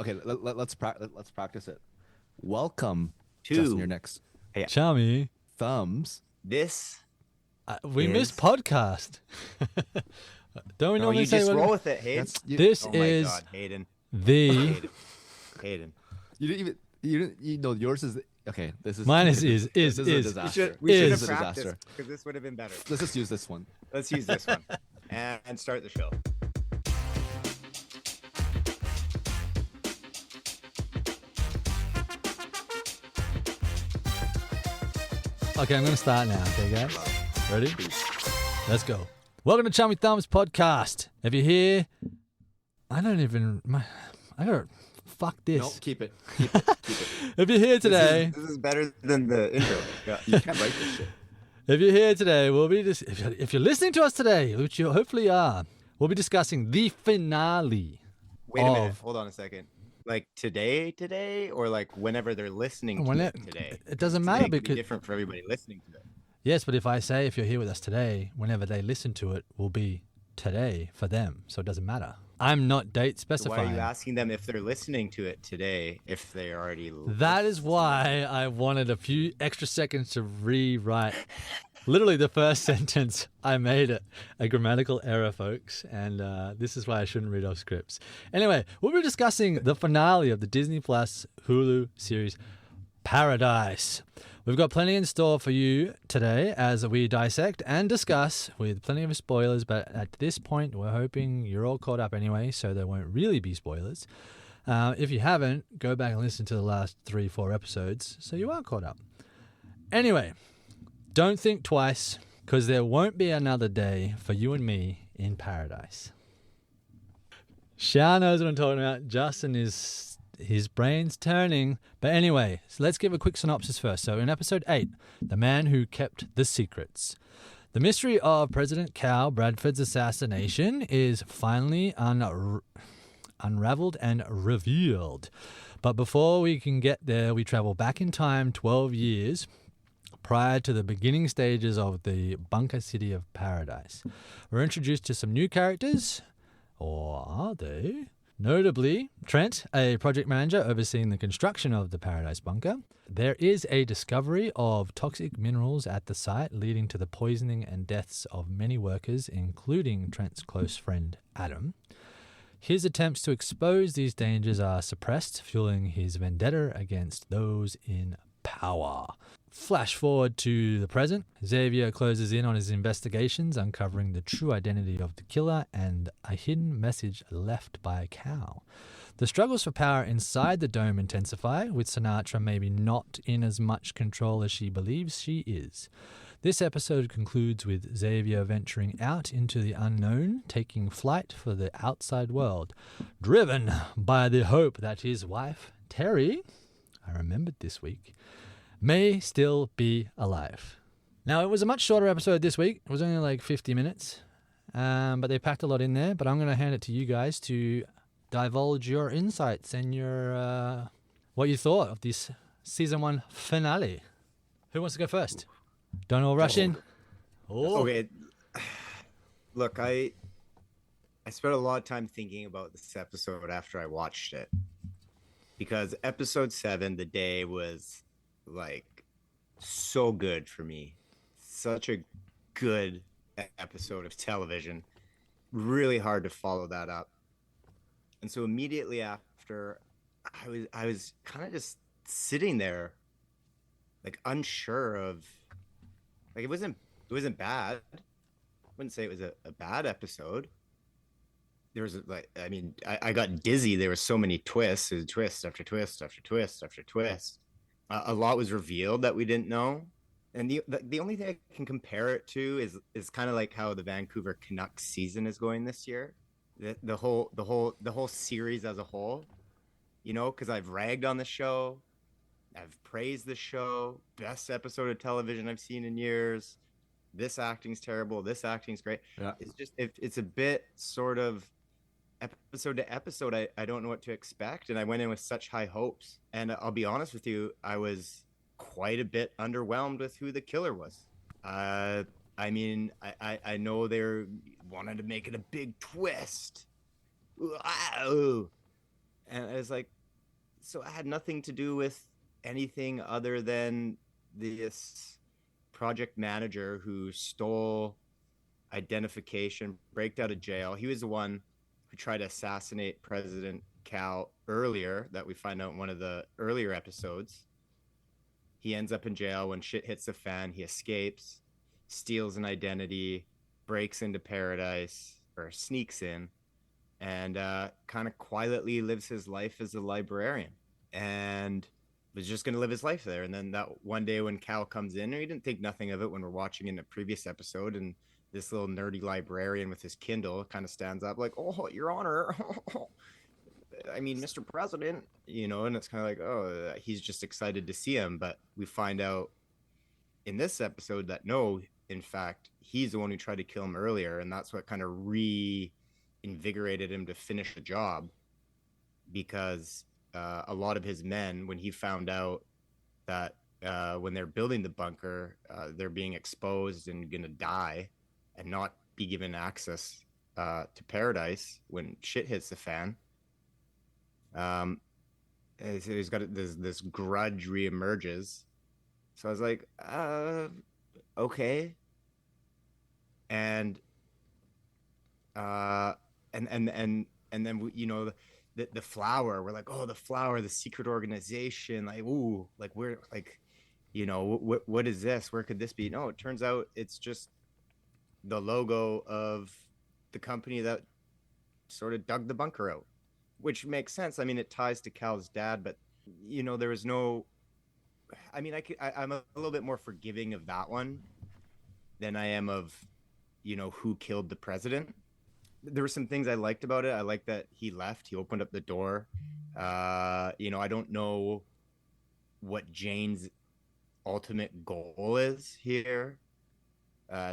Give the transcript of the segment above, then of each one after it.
Okay, let's practice it. Welcome, To Justin. Your next Chummy thumbs. this. we is- missed podcast. Don't we No, normally you say just what- roll with it, Hayden. This Oh my is God, Hayden. the Hayden. You didn't even you know yours is okay. This is Mine is this is a is. disaster. We should Is have a practiced disaster. because this would have been better. Let's just use this one. Let's use this one and start the show. Okay, I'm gonna start now. Okay, guys, ready? Let's go. Welcome to Chummy Thumbs podcast. If you're here, I gotta fuck this. No, keep it. Keep it. Keep it. If you're here today, This is better than the intro. Yeah. You can't write this shit. if you're here today, we'll be if you're listening to us today, which you hopefully are, we'll be discussing the finale. Wait a minute. of- Hold on a second. Like today, or like whenever they're listening to When it it- today. it doesn't Today matter could be because- different for everybody listening to it. Yes, but if I say if you're here with us today, whenever they listen to it, will be today for them, so it doesn't matter. I'm not date So why are specifying. you asking them if they're listening to it today? If they already. That is why I wanted a few extra seconds to rewrite. Literally, the first sentence, I made it a grammatical error, folks, and this is why I shouldn't read off scripts. Anyway, we'll be discussing the finale of the Disney Plus Hulu series Paradise. We've got plenty in store for you today as we dissect and discuss with plenty of spoilers, but at this point, we're hoping you're all caught up anyway, so there won't really be spoilers. If you haven't, go back and listen to the last 3-4 episodes so you are caught up. Anyway, don't think twice, because there won't be another day for you and me in paradise. Shah knows what I'm talking about. Justin is, his brain's turning. But anyway, so let's give a quick synopsis first. So in episode 8, The Man Who Kept the Secrets. The mystery of President Call Bradford's assassination is finally unraveled and revealed. But before we can get there, we travel back in time 12 years prior to the beginning stages of the bunker city of Paradise. We're introduced to some new characters, or are they? Notably, Trent, a project manager overseeing the construction of the Paradise bunker. There is a discovery of toxic minerals at the site, leading to the poisoning and deaths of many workers, including Trent's close friend Adam. His attempts to expose these dangers are suppressed, fueling his vendetta against those in power. Flash forward to the present. Xavier closes in on his investigations, uncovering the true identity of the killer and a hidden message left by Cal. The struggles for power inside the dome intensify, with Sinatra maybe not in as much control as she believes she is. This episode concludes with Xavier venturing out into the unknown, taking flight for the outside world, driven by the hope that his wife, Terry, I remembered this week, may still be alive. Now, it was a much shorter episode this week. It was only like 50 minutes, but they packed a lot in there. But I'm going to hand it to you guys to divulge your insights and your what you thought of this season 1 finale. Who wants to go first? Don't all rush in. Oh. Okay. Look, I spent a lot of time thinking about this episode after I watched it, because episode 7, the day, was like so good for me. Such a good episode of television. Really hard to follow that up. And so immediately after, I was kind of just sitting there, like unsure of, like it wasn't bad. I wouldn't say it was a bad episode. There was I got dizzy. There were so many twists, twist after twist after twist after twist. A lot was revealed that we didn't know, and the only thing I can compare it to is kind of like how the Vancouver Canucks season is going this year. The whole series as a whole, you know, because I've ragged on the show, I've praised the show, best episode of television I've seen in years. This acting's terrible. This acting's great. Yeah. It's just it's a bit sort of episode to episode. I don't know what to expect, and I went in with such high hopes. And I'll be honest with you, I was quite a bit underwhelmed with who the killer was. I mean, I know they wanted to make it a big twist. Wow. And I was like, so it had nothing to do with anything other than this project manager who stole identification, break out of jail. He was the one who tried to assassinate President Cal earlier, that we find out in one of the earlier episodes. He ends up in jail. When shit hits the fan, he escapes, steals an identity, breaks into paradise, or sneaks in, and kind of quietly lives his life as a librarian, and was just going to live his life there. And then that one day when Cal comes in, and he didn't think nothing of it when we're watching in the previous episode, and this little nerdy librarian with his Kindle kind of stands up like, "Oh, Your Honor." I mean, Mr. President, and it's kind of like, oh, he's just excited to see him. But we find out in this episode that no, in fact, he's the one who tried to kill him earlier. And that's what kind of reinvigorated him to finish the job, because a lot of his men, when he found out that when they're building the bunker, they're being exposed and going to die and not be given access to paradise when shit hits the fan. He's got this grudge reemerges. So I was like, okay. And then the flower, we're like, oh, the flower, the secret organization, like, ooh, like, we're like, what is this? Where could this be? No, it turns out it's just the logo of the company that sort of dug the bunker out, which makes sense. I mean, it ties to Cal's dad, but there was no. I mean, I'm a little bit more forgiving of that one than I am of, who killed the president. There were some things I liked about it. I liked that he left. He opened up the door. I don't know what Jane's ultimate goal is here.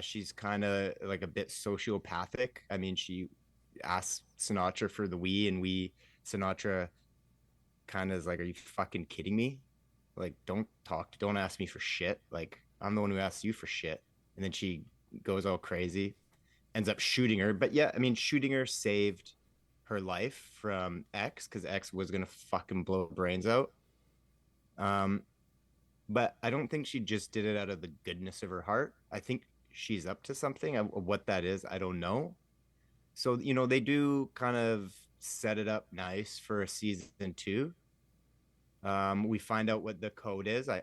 She's kind of like a bit sociopathic. I mean, she asked Sinatra for the and Sinatra kind of is like, are you fucking kidding me? Like, don't ask me for shit. Like, I'm the one who asked you for shit. And then she goes all crazy, ends up shooting her. But yeah, I mean, shooting her saved her life from X, because X was gonna fucking blow her brains out. But I don't think she just did it out of the goodness of her heart. I think she's up to something. What that is, I don't know. So, they do kind of set it up nice for a season 2. We find out what the code is. I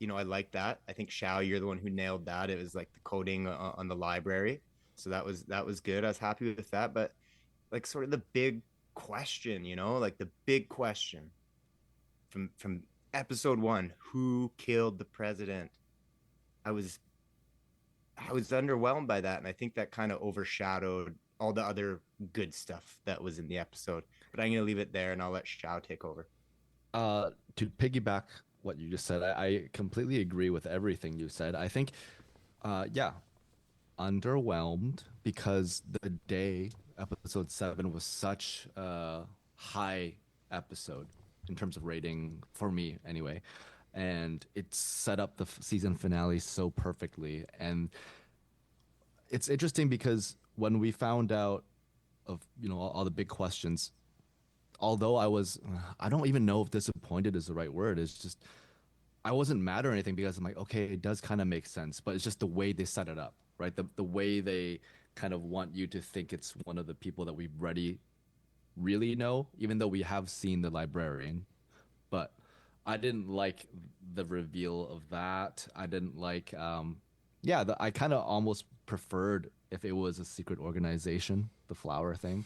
like that. I think Shao, you're the one who nailed that. It was like the coding on the library. So that was good. I was happy with that. But like, sort of the big question, like the big question from episode 1, who killed the president? I was underwhelmed by that. And I think that kind of overshadowed all the other good stuff that was in the episode. But I'm going to leave it there, and I'll let Shao take over. To piggyback what you just said, I completely agree with everything you said. I think, underwhelmed, because the day episode 7 was such a high episode in terms of rating for me anyway, and it set up the season finale so perfectly. And it's interesting because when we found out of all the big questions, although I don't even know if disappointed is the right word. It's just, I wasn't mad or anything, because I'm like, okay, it does kind of make sense, but it's just the way they set it up, right? The way they kind of want you to think it's one of the people that we really know, even though we have seen the librarian. But I didn't like the reveal of that. I didn't like, I kind of almost preferred if it was a secret organization, the flower thing,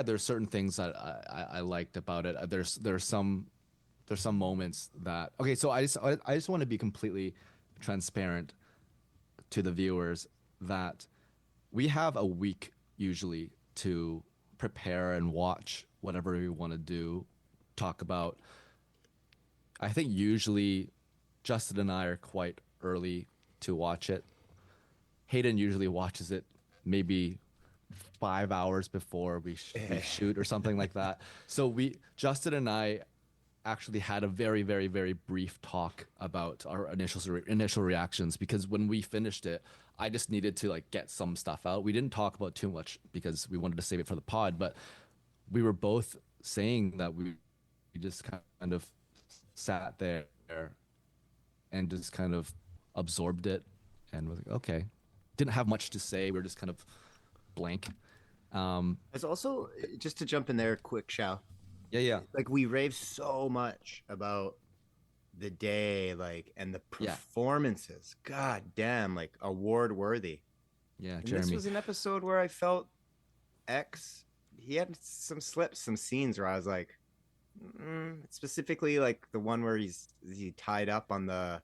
there's certain things that I liked about it. There's some moments that, okay, so I just want to be completely transparent to the viewers that we have a week usually to prepare and watch whatever we want to do, talk about. I think usually Justin and I are quite early to watch it. Hayden usually watches it maybe 5 hours before we shoot or something like that. So Justin and I actually had a very, very, very brief talk about our initial reactions, because when we finished it, I just needed to like get some stuff out. We didn't talk about too much because we wanted to save it for the pod, but we were both saying that we just kind of sat there and just kind of absorbed it and was like, okay. Didn't have much to say. We were just kind of blank. It's also, just to jump in there quick, Shao. Yeah. Like, we rave so much about the day, like, and the performances. God damn, like, award worthy. Yeah, And Jeremy. this was an episode where I felt he had some slips, some scenes where I was like, specifically like the one where he tied up on the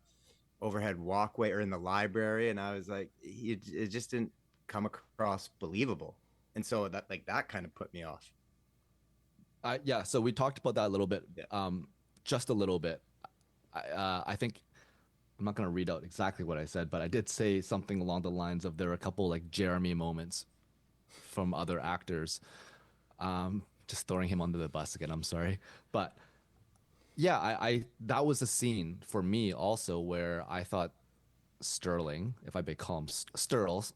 overhead walkway or in the library, and I was like, it just didn't come across believable, and so that kind of put me off. Yeah, so we talked about that a little bit, just a little bit. I think I'm not gonna read out exactly what I said, but I did say something along the lines of there are a couple like Jeremy moments from other actors. Just throwing him under the bus again. I'm sorry, but yeah, I that was a scene for me also where I thought Sterling, if I may call him Sturls,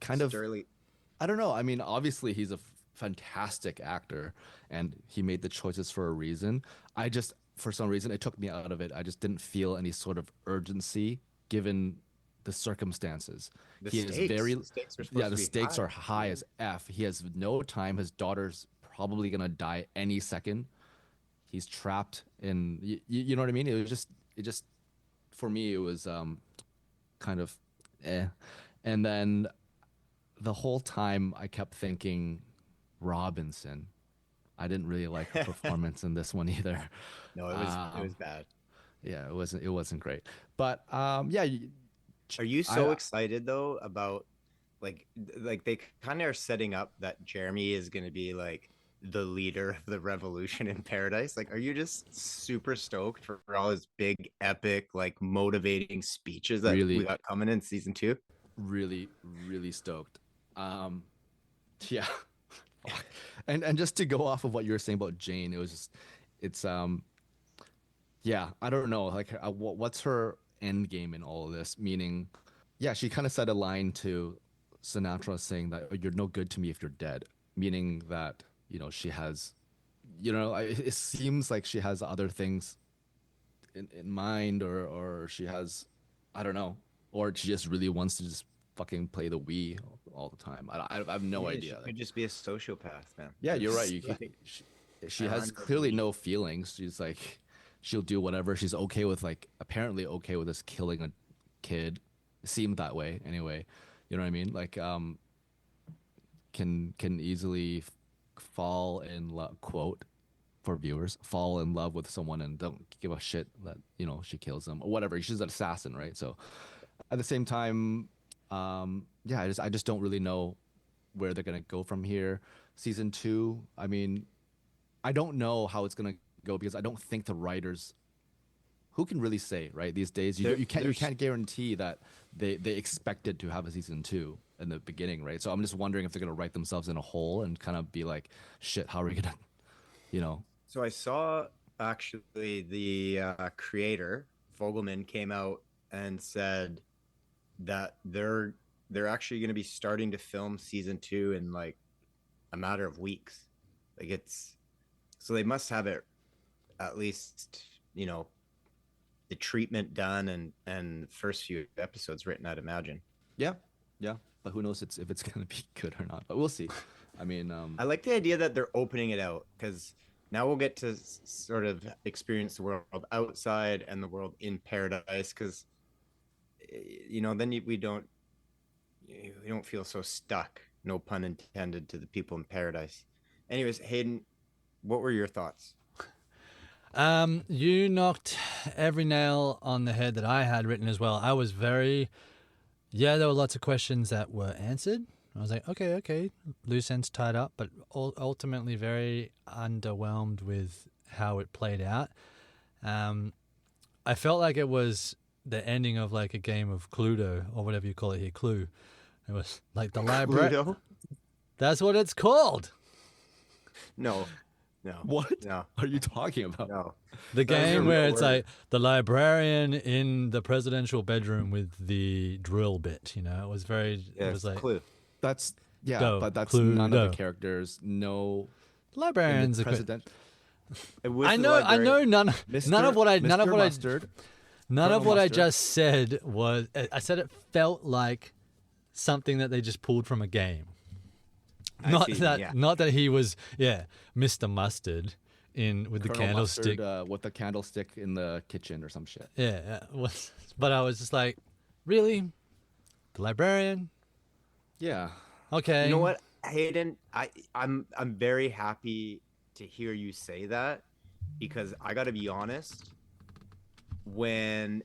kind of, I don't know. I mean, obviously he's a fantastic actor and he made the choices for a reason. I just, for some reason, it took me out of it. I just didn't feel any sort of urgency given the circumstances. The stakes are high as F. He has no time. His daughter's probably gonna die any second. He's trapped in, you know what I mean? It just, for me, it was kind of And then the whole time I kept thinking Robinson. I didn't really like her performance in this one either. No, it was bad. Yeah, it wasn't great. But yeah. Are you so excited though about like they kind of are setting up that Jeremy is going to be like the leader of the revolution in paradise? Like, are you just super stoked for all his big epic like motivating speeches that we got coming in season 2? Really, really stoked. Yeah. And just to go off of what you were saying about Jane, yeah, I don't know, like what's her end game in all of this? Meaning, yeah, she kind of said a line to Sinatra saying that you're no good to me if you're dead, meaning that, you know, she has, you know, it seems like she has other things in mind, or she has, I don't know, or she just really wants to just fucking play the Wii all the time. I have no idea. She could just be a sociopath, man. Yeah, you're right. She has clearly no feelings. She's like, she'll do whatever. She's okay with, like, apparently okay with us killing a kid. It seemed that way anyway. You know what I mean? Like, can easily fall in love, quote for viewers, fall in love with someone and don't give a shit that, you know, she kills them or whatever. She's an assassin, right? So at the same time, yeah, I just don't really know where they're gonna go from here. Season 2, I mean, I don't know how it's gonna go because I don't think the writers, who can really say, right? These days, you can't guarantee that they expected to have a season 2 in the beginning, right? So I'm just wondering if they're gonna write themselves in a hole and kind of be like, shit, how are we gonna, you know? So I saw actually the creator Fogelman came out and said that they're actually going to be starting to film season 2 in like a matter of weeks. Like, so they must have it at least, you know, the treatment done and first few episodes written, I'd imagine. Yeah, but who knows if it's going to be good or not, but we'll see. I mean, I like the idea that they're opening it out, because now we'll get to sort of experience the world outside and the world in paradise, because, you know, then we don't feel so stuck, no pun intended, to the people in paradise. Anyways, Hayden, what were your thoughts? You knocked every nail on the head that I had written as well. I was there were lots of questions that were answered. I was like, okay, loose ends tied up, but ultimately very underwhelmed with how it played out. I felt like it was the ending of like a game of Cluedo, or whatever you call it here, Clue. It was like the library. Cluedo? That's what it's called. No. What? No. Are you talking about? No. The game where it's like the librarian in the presidential bedroom with the drill bit, you know? It was very, yeah, it was like Clue. That's, yeah, Go, but that's Clue, none go. of the characters. No. Librarians are good. president. It was I the know librarian. none of what I Mustard, Colonel just said was, I said it felt like something that they just pulled from a game. Not that he was Mr. Mustard with the Colonel candlestick. Mustard, with the candlestick in the kitchen or some shit. Yeah. But I was just like, really? The librarian? Yeah. Okay. You know what, Hayden? I'm very happy to hear you say that, because I got to be honest. When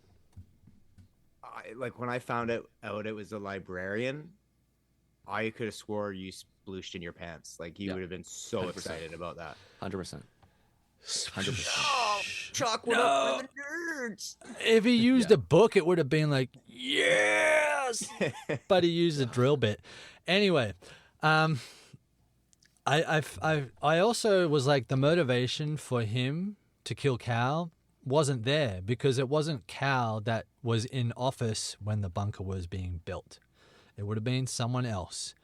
I found out it was a librarian, I could have swore you splooshed in your pants. Like, you would have been so 100%. excited about that. 100%. 100%. Oh, Chuck, what up for the nerds? If he used a book, it would have been like, yes! But he used a drill bit. Anyway, I also was like, the motivation for him to kill Cal wasn't there, because it wasn't Cal that was in office when the bunker was being built. It would have been someone else.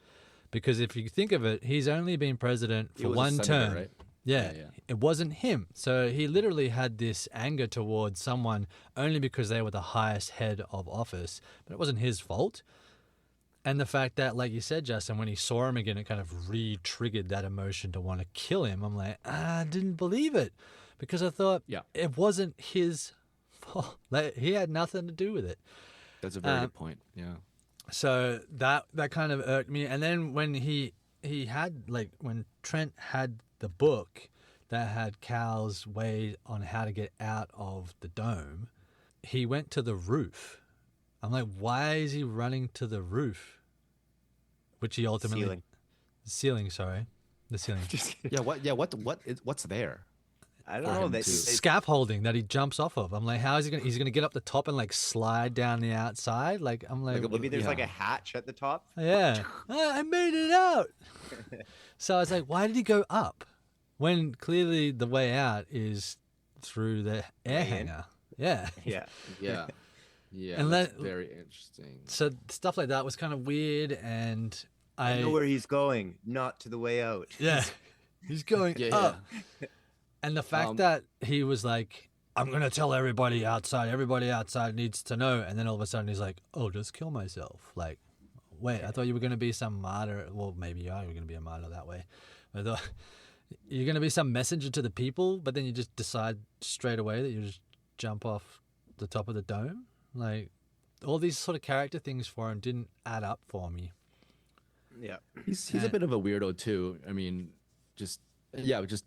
Because if you think of it, he's only been president for one term. Right? Yeah, it wasn't him. So he literally had this anger towards someone only because they were the highest head of office, but it wasn't his fault. And the fact that, like you said, Justin, when he saw him again, it kind of re-triggered that emotion to want to kill him. I'm like, I didn't believe it, because I thought it wasn't his fault. Like, he had nothing to do with it. That's a very good point. Yeah. So that kind of irked me. And then when he had, like, when Trent had the book that had Cal's way on how to get out of the dome, he went to the roof. I'm like, why is he running to the roof? Which he ultimately... Ceiling, sorry. The ceiling. What's there? I don't know. Scaffolding that he jumps off of. I'm like, how is he going to... He's going to get up the top and, like, slide down the outside? Like, I'm like... Maybe there's, like, a hatch at the top? Yeah. I made it out! So I was like, why did he go up? When clearly the way out is through the air hangar. Yeah. Yeah. Yeah. Yeah, and that's very interesting. So stuff like that was kind of weird, and I know where he's going, not to the way out. Yeah, he's going up. Yeah. And the fact that he was like, I'm going to tell everybody outside needs to know. And then all of a sudden he's like, oh, just kill myself. Like, wait, I thought you were going to be some martyr. Well, maybe you are going to be a martyr that way. I thought you're going to be some messenger to the people, but then you just decide straight away that you just jump off the top of the dome. Like, all these sort of character things for him didn't add up for me. Yeah. He's a bit of a weirdo too. I mean, just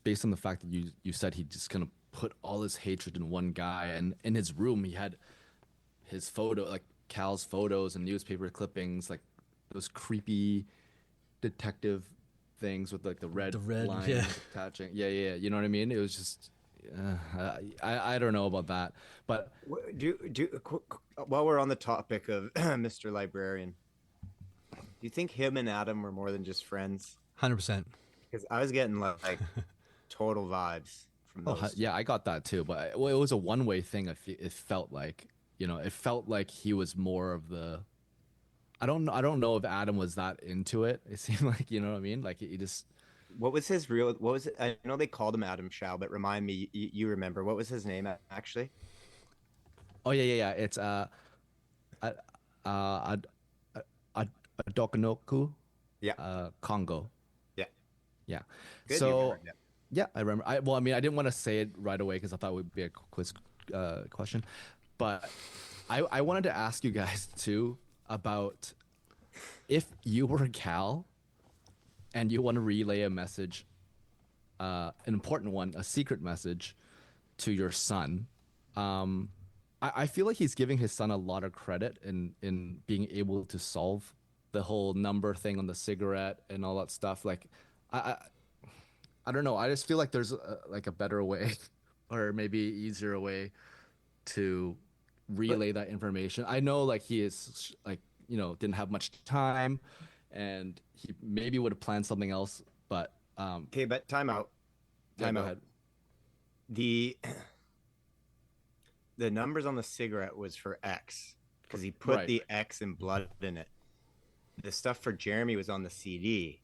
based on the fact that you said he just kind of put all his hatred in one guy, and in his room he had his photo, like Cal's photos and newspaper clippings, like those creepy detective things with like the red lines attaching. Yeah. You know what I mean? It was just I don't know about that, but while we're on the topic of Mr. Librarian, do you think him and Adam were more than just friends? 100%. Because I was getting like total vibes from those. Yeah, I got that too, but it was a one-way thing. It felt like, it felt like he was more of the. I don't know if Adam was that into it. It seemed like, you know what I mean? Like he just. What was his real? What was it? I know they called him Adam Shaw, but remind me, you remember what was his name actually? Oh yeah. It's Adokanoku. Yeah. Congo. Yeah. Good, so yeah, I remember. I didn't want to say it right away because I thought it would be a quiz question, but I wanted to ask you guys too about if you were Cal and you want to relay a message, an important one, a secret message to your son. I feel like he's giving his son a lot of credit in being able to solve the whole number thing on the cigarette and all that stuff. Like, I don't know. I just feel like there's a better way or maybe easier way to relay that information. I know like he is like, didn't have much time and he maybe would have planned something else, but okay, but time out. Go ahead. The numbers on the cigarette was for X because he put the X in blood in it. The stuff for Jeremy was on the CD.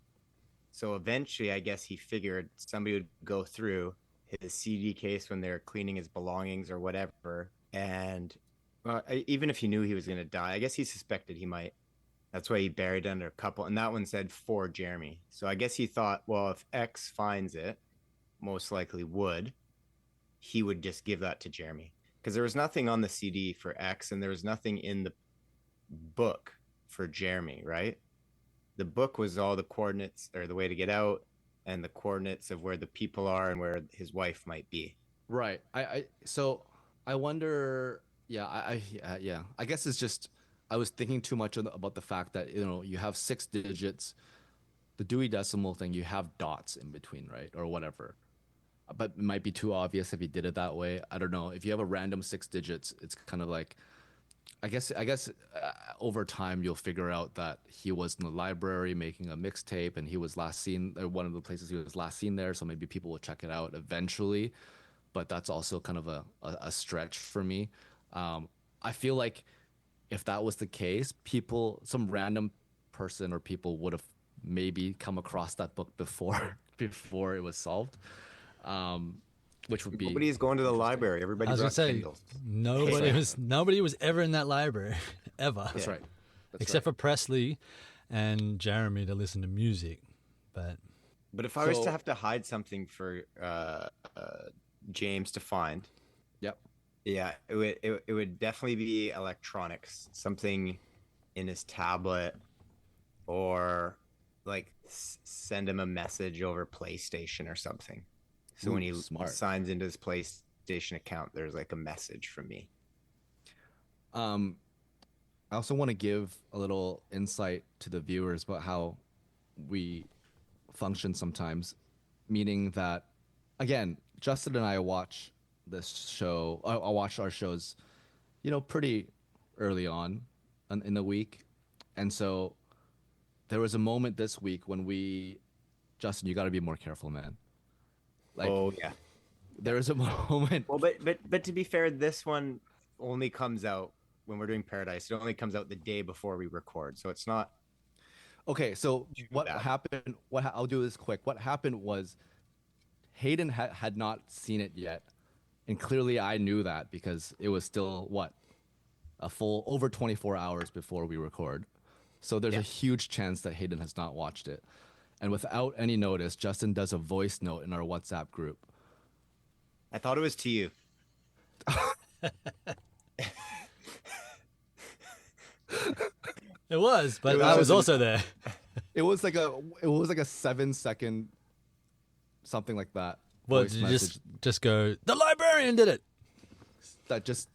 So eventually, I guess he figured somebody would go through his CD case when they're cleaning his belongings or whatever. And even if he knew he was going to die, I guess he suspected he might. That's why he buried under a couple. And that one said for Jeremy. So I guess he thought, well, if X finds it, most likely he would just give that to Jeremy. Because there was nothing on the CD for X and there was nothing in the book for Jeremy, right? The book was all the coordinates or the way to get out and the coordinates of where the people are and where his wife might be. Right. So I wonder. Yeah. I guess it's just I was thinking too much about the fact that you have 6 digits, the Dewey Decimal thing. You have dots in between, right, or whatever. But it might be too obvious if he did it that way. I don't know. If you have a random 6 digits, it's kind of like, I guess over time you'll figure out that he was in the library making a mixtape, and he was last seen one of the places he was last seen there. So maybe people will check it out eventually. But that's also kind of a stretch for me. I feel like if that was the case, some random person or people would have maybe come across that book before it was solved. Which would be Nobody's going to the library. Everybody I was gonna brought say Kindles. nobody was ever in that library ever. That's right. Except for Presley and Jeremy to listen to music. But if I was to have to hide something for James to find, Yep. yeah, it would definitely be electronics, something in his tablet, or like send him a message over PlayStation or something. So when he signs into his PlayStation account, there's like a message from me. I also want to give a little insight to the viewers about how we function sometimes, meaning that, again, Justin and I watch this show. I watch our shows, pretty early on in the week, and so there was a moment this week when Justin, you got to be more careful, man. Like, oh yeah, there was a moment. Well, but to be fair, this one only comes out when we're doing Paradise. It only comes out the day before we record, so it's not. Okay, so what happened? I'll do this quick. What happened was Hayden had not seen it yet, and clearly I knew that because it was still a full over 24 hours before we record. So there's a huge chance that Hayden has not watched it. And without any notice, Justin does a voice note in our WhatsApp group. I thought it was to you. It was, but I was also there. It was like a 7-second something like that. Well, did you just go, the librarian did it? That just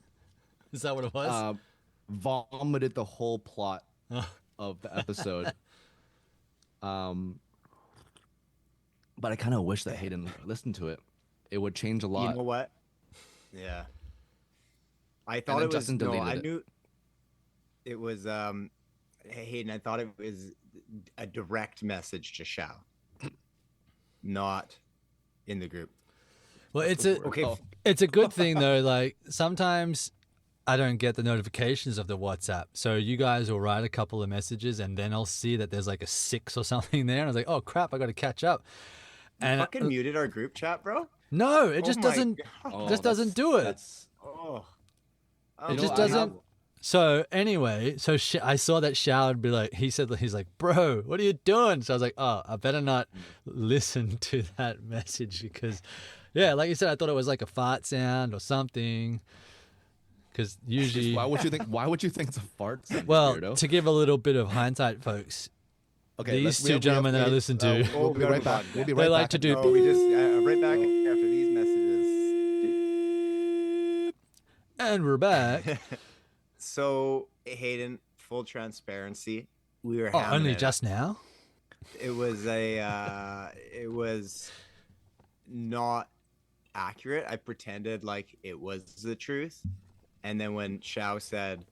Is that what it was? Vomited the whole plot of the episode. But I kind of wish that Hayden listened to it. It would change a lot. You know what? Yeah. I thought it was Justin deleted I it. knew it was Hayden, I thought it was a direct message to Shao. Not in the group. Well, it's a good thing though. Like sometimes I don't get the notifications of the WhatsApp, so you guys will write a couple of messages, and then I'll see that there's like a 6 or something there, and I was like, "Oh crap, I got to catch up." And you fucking muted our group chat, bro. No, it just doesn't. Doesn't do it. It just doesn't. So anyway, I saw that Shao would be like, he's like, bro, what are you doing? So I was like, oh, I better not listen to that message because, yeah, like you said, I thought it was like a fart sound or something. Because usually, why would you think it's a fart sound, well, weirdo? To give a little bit of hindsight, folks. Okay, these two gentlemen that I listen to, we'll be right back. We'll be right they back. like to do. No, we just right back after these messages. And we're back. So Hayden, full transparency, we were only just now. It was it was not accurate. I pretended like it was the truth, and then when Shao said,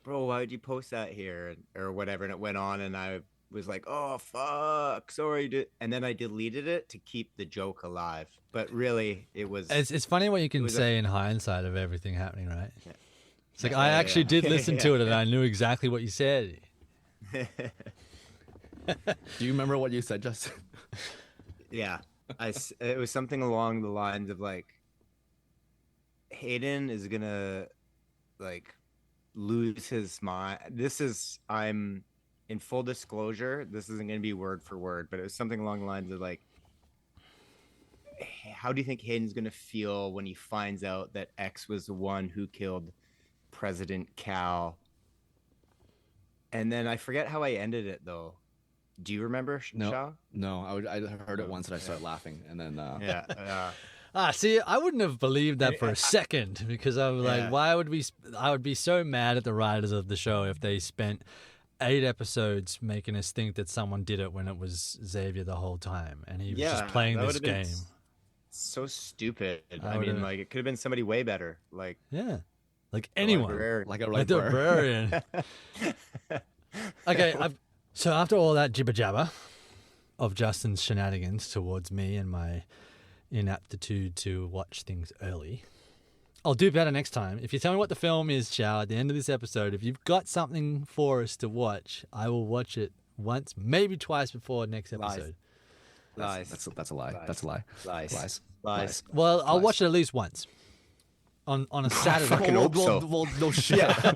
"Bro, why would you post that here?" or whatever, and it went on, and I was like, "Oh fuck, sorry," and then I deleted it to keep the joke alive. But really, it was. It's funny what you can say in hindsight of everything happening, right? Yeah. It's like I actually did listen to it, and I knew exactly what you said. Do you remember what you said, Justin? Yeah, it was something along the lines of like, Hayden is gonna like lose his mind. I'm in full disclosure, this isn't gonna be word for word, but it was something along the lines of like, how do you think Hayden's gonna feel when he finds out that X was the one who killed President Cal? And then I forget how I ended it though. Do you remember, Shao? No. I heard it once and I started laughing, and then See, I wouldn't have believed that for a second, because I was like, why would we? I would be so mad at the writers of the show if they spent 8 episodes making us think that someone did it when it was Xavier the whole time, and he was just playing this game. So stupid. I mean, like, it could have been somebody way better. Like, yeah, like anyone, like a librarian. Okay, so after all that jibber jabber of Justin's shenanigans towards me and my inaptitude to watch things early, I'll do better next time. If you tell me what the film is, Chow, at the end of this episode, if you've got something for us to watch, I will watch it once, maybe twice before next episode. Lies. That's a lie. Lies. That's a lie. Lies. Well, I'll watch it at least once. On a Saturday. Fucking hope so. Well, no shit. Yeah,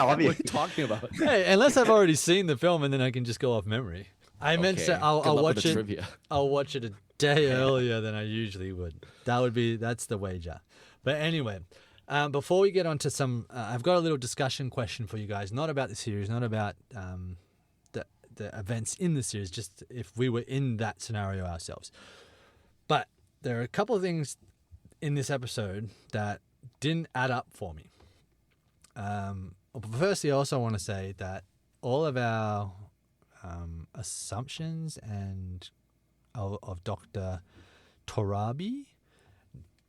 What are you talking about? Hey, unless I've already seen the film and then I can just go off memory. I meant to. I'll watch it. Trivia. I'll watch it a day earlier than I usually would. That's the wager. But anyway, before we get on to some, I've got a little discussion question for you guys. Not about the series, not about the events in the series. Just if we were in that scenario ourselves. But there are a couple of things in this episode that didn't add up for me. Firstly, I also want to say that all of our assumptions and of Dr. Torabi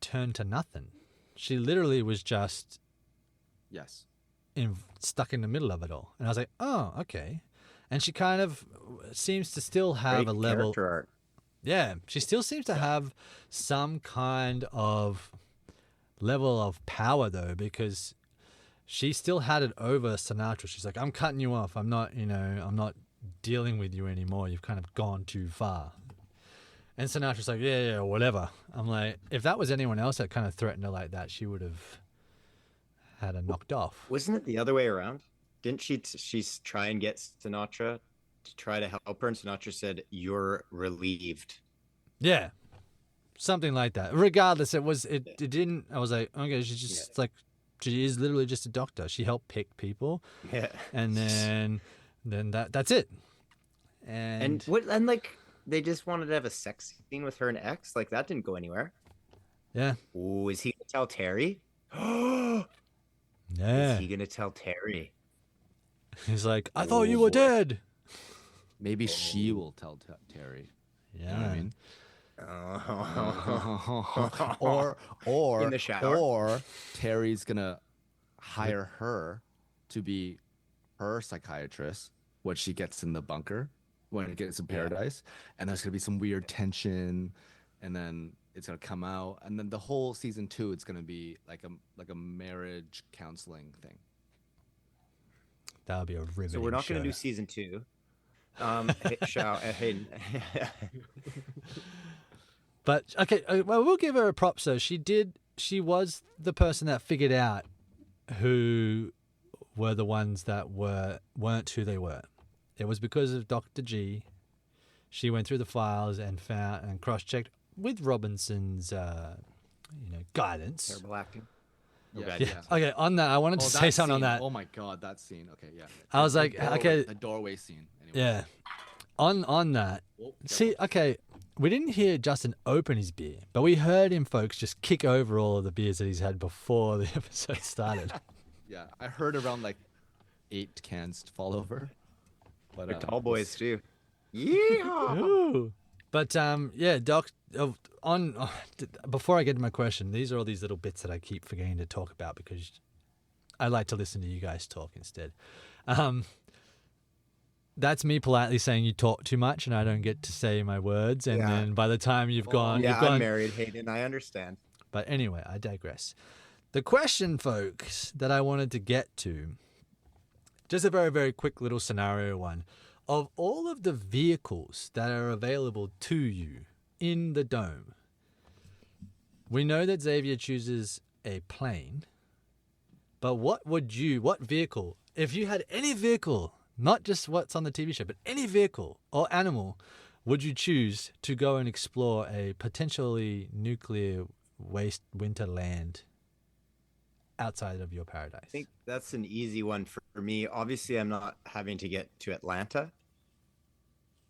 turned to nothing. She literally was just stuck in the middle of it all. And I was like, oh, okay. And she kind of seems to still have Great a level. character art. Yeah, she still seems to have some kind of level of power though, because she still had it over Sinatra. She's like, I'm cutting you off. I'm not dealing with you anymore. You've kind of gone too far. And Sinatra's like, yeah, whatever. I'm like, if that was anyone else that kind of threatened her like that, she would have had her knocked off. Wasn't it the other way around? Didn't she's try and get Sinatra to try to help her, and Sinatra said, "You're relieved." Yeah, something like that. Regardless, it didn't. I was like, okay, she's just like, she is literally just a doctor. She helped pick people. Yeah, and then that's it. And like they just wanted to have a sex scene with her and X. Like that didn't go anywhere. Yeah. Oh, is he gonna tell Terry? Yeah. Is he gonna tell Terry? He's like, I thought you were dead. Maybe she will tell Terry. Yeah. You know what I mean? Or in the shower. Or Terry's gonna hire her to be her psychiatrist when she gets in the bunker, when it gets in paradise, and there's gonna be some weird tension, and then it's gonna come out, and then the whole season 2 it's gonna be like a marriage counseling thing. That would be a riveting So we're not going show. to do season 2. Hayden. But okay, well, we'll give her a prop. So she was the person that figured out who were the ones that weren't who they were. It was because of Dr. G. She went through the files and found and cross-checked with Robinson's guidance. Terrible acting. Yeah. Okay, on that, I wanted to say something on that. Oh my god, that scene. Okay, yeah. I was like, okay. The doorway scene. Anyway. Yeah. On that. See, okay, we didn't hear Justin open his beer, but we heard him, folks, just kick over all of the beers that he's had before the episode started. Yeah, I heard around like 8 cans fall over. But They're tall boys too. Yeah. Ooh. But yeah, Doc. Before I get to my question, these are all these little bits that I keep forgetting to talk about because I like to listen to you guys talk instead. That's me politely saying you talk too much and I don't get to say my words, and then by the time you've gone, I'm married, Hayden. I understand. But anyway, I digress. The question, folks, that I wanted to get to, just a very, very quick little scenario one. of all of the vehicles that are available to you in the dome, we know that Xavier chooses a plane, but what vehicle, if you had any vehicle, not just what's on the TV show, but any vehicle or animal, would you choose to go and explore a potentially nuclear waste winter land outside of your paradise? I think that's an easy one for me. Obviously, I'm not having to get to Atlanta.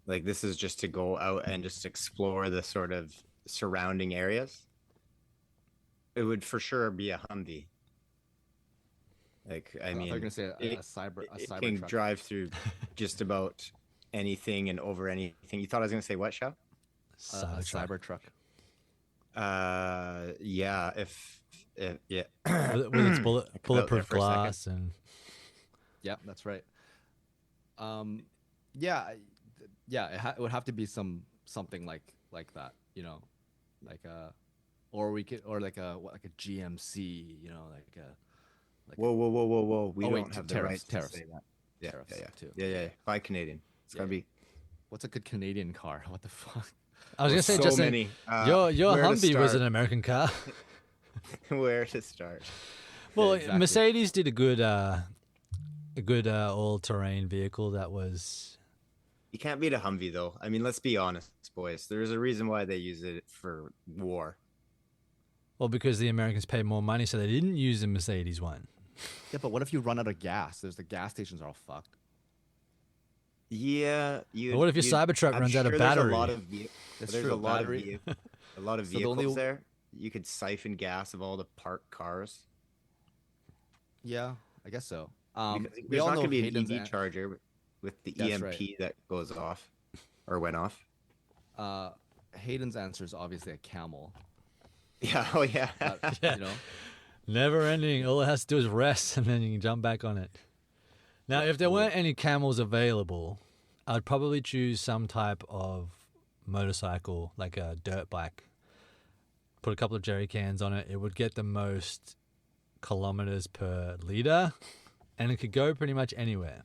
Like, this is just to go out and just explore the sort of surrounding areas. It would for sure be a Humvee. Like, I mean, they're gonna say a cyber can truck. drive through just about anything and over anything. You thought I was gonna say what, Shao? A cyber truck. Yeah. If yeah, with its bulletproof for a second. glass and Yeah, that's right. Yeah, it would have to be something like that, you know, like like a GMC, you know, whoa. We Oh, don't wait, have tariffs, the right tariffs. to say that. Yeah, Tariffs, yeah. too. Yeah. Buy Canadian. It's gotta be. What's a good Canadian car? What the fuck? I was gonna say, so Justin, many. your Where to Humvee was start? an American car. Where to start? Well, exactly. Mercedes did a good all-terrain vehicle that was. You can't beat a Humvee though. I mean, let's be honest, boys. There's a reason why they use it for war. Well, because the Americans paid more money, so they didn't use the Mercedes one. Yeah, but what if you run out of gas? The gas stations are all fucked. Yeah, But what if your Cybertruck I'm runs out of sure battery? That's There's true, a lot battery. of a lot of So the vehicles only- there. You could siphon gas of all the parked cars. Yeah, I guess so. Because We there's all not know going to be an Hayden's EV charger with the That's EMP that goes off or went off. Hayden's answer is obviously a camel. Yeah. Oh yeah. But, Yeah. You know, Never ending. All it has to do is rest, and then you can jump back on it. Now, if there weren't any camels available, I'd probably choose some type of motorcycle, like a dirt bike. Put a couple of jerry cans on it. It would get the most kilometers per liter, and it could go pretty much anywhere.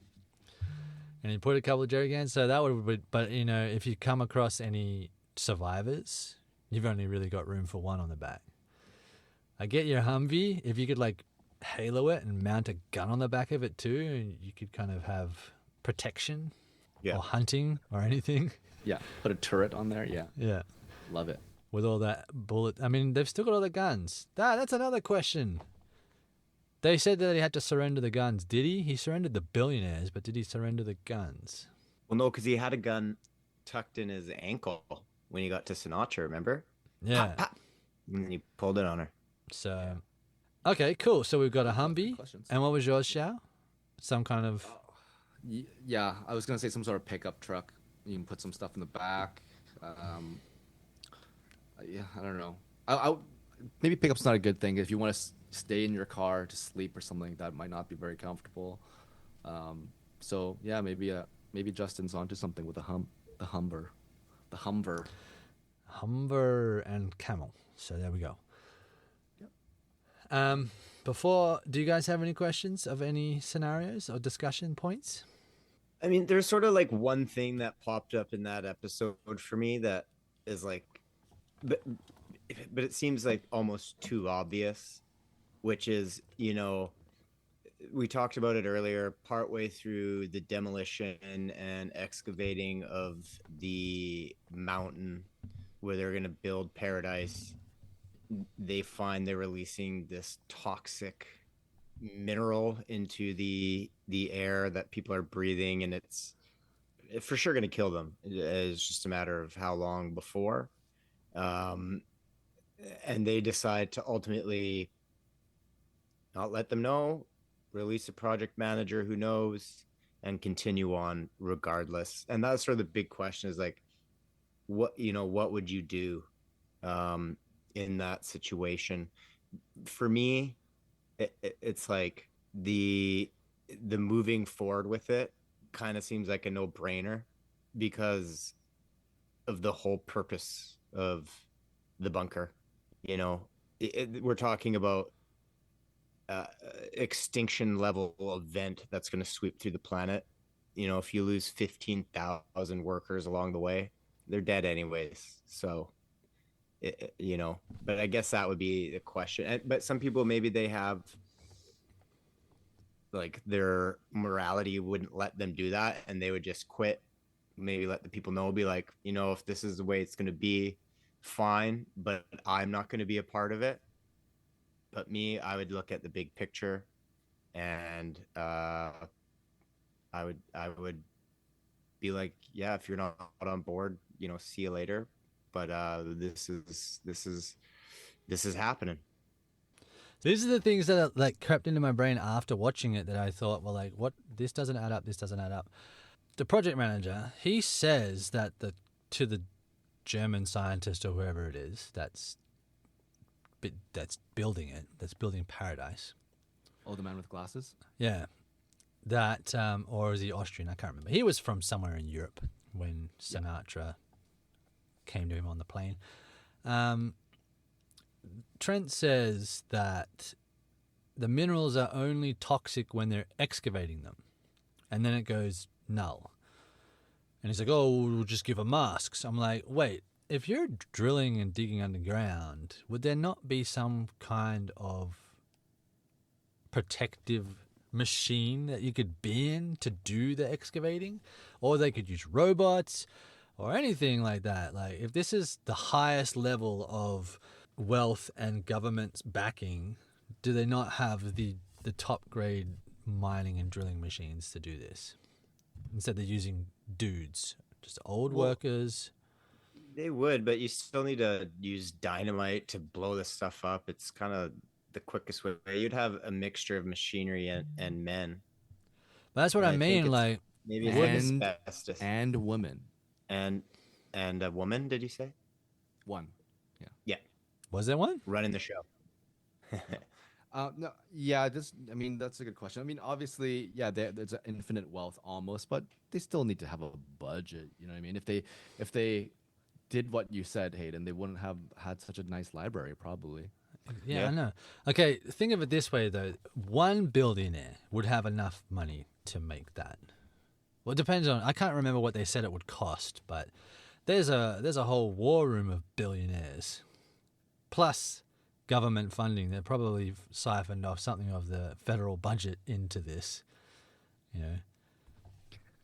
And you put a couple of jerry cans, so that would be, but you know, if you come across any survivors, you've only really got room for one on the back. I get your Humvee, if you could like halo it and mount a gun on the back of it too, and you could kind of have protection Yeah. or hunting or anything. yeah, put a turret on there. Yeah, Yeah. love it. With all that bullet. I mean, they've still got all the guns. That's another question. They said that he had to surrender the guns. Did he? He surrendered the billionaires, but did he surrender the guns? Well, no, because he had a gun tucked in his ankle when he got to Sinatra. Remember? Yeah. Pop, pop. And he pulled it on her. So, okay, cool. So we've got a Humvee. Questions. And what was yours, Xiao? Some kind of... Yeah, I was gonna say some sort of pickup truck. You can put some stuff in the back. Yeah, I don't know. Maybe pickup's not a good thing if you want to stay in your car to sleep or something. That might not be very comfortable. So yeah, maybe Justin's onto something with the Humber. Humber and camel. So there we go. Do you guys have any questions of any scenarios or discussion points? I mean, there's sort of like one thing that popped up in that episode for me that is like, but it seems like almost too obvious, which is, you know, we talked about it earlier, partway through the demolition and excavating of the mountain where they're going to build paradise. They find they're releasing this toxic mineral into the air that people are breathing, and it's for sure going to kill them. It's just a matter of how long before. And they decide to ultimately not let them know, release a project manager who knows, and continue on regardless. And that's sort of the big question is like, what would you do in that situation? For me, it's like the moving forward with it kind of seems like a no-brainer because of the whole purpose of the bunker. You know, we're talking about extinction level event that's going to sweep through the planet. if you lose 15,000 workers along the way, they're dead anyways. So, but I guess that would be the question. But some people, maybe they have like their morality wouldn't let them do that, and they would just quit. Maybe let the people know, be like, if this is the way it's going to be, fine, but I'm not going to be a part of it. But me, I would look at the big picture, and I would be like, yeah, if you're not on board, see you later. But this is happening. These are the things that are, like, crept into my brain after watching it that I thought, well, like, what? This doesn't add up. This doesn't add up. The project manager, he says that to the German scientist or whoever it is that's building it, that's building Paradise. Oh, the man with glasses? Yeah. That, or is he Austrian? I can't remember. He was from somewhere in Europe when Sinatra came to him on the plane. Trent says that the minerals are only toxic when they're excavating them, and then it goes null. And he's like, oh, we'll just give them masks. I'm like, wait, if you're drilling and digging underground, would there not be some kind of protective machine that you could be in to do the excavating? Or they could use robots or anything like that. Like, if this is the highest level of wealth and government's backing, do they not have the top grade mining and drilling machines to do this? Instead they're using dudes, just old workers. They would, but you still need to use dynamite to blow this stuff up. It's kind of the quickest way. You'd have a mixture of machinery and men. But that's what I mean, like, maybe asbestos and women. And a woman, did you say? One. Yeah. Was there one? Running the show. No, yeah, that's a good question. I mean, obviously, yeah, there's an infinite wealth almost, but they still need to have a budget. You know what I mean? If they did what you said, Hayden, they wouldn't have had such a nice library, probably. Yeah, I know. Okay, think of it this way, though. One billionaire would have enough money to make that. Well, it depends on, I can't remember what they said it would cost, but there's a whole war room of billionaires. Plus government funding. They're probably siphoned off something of the federal budget into this,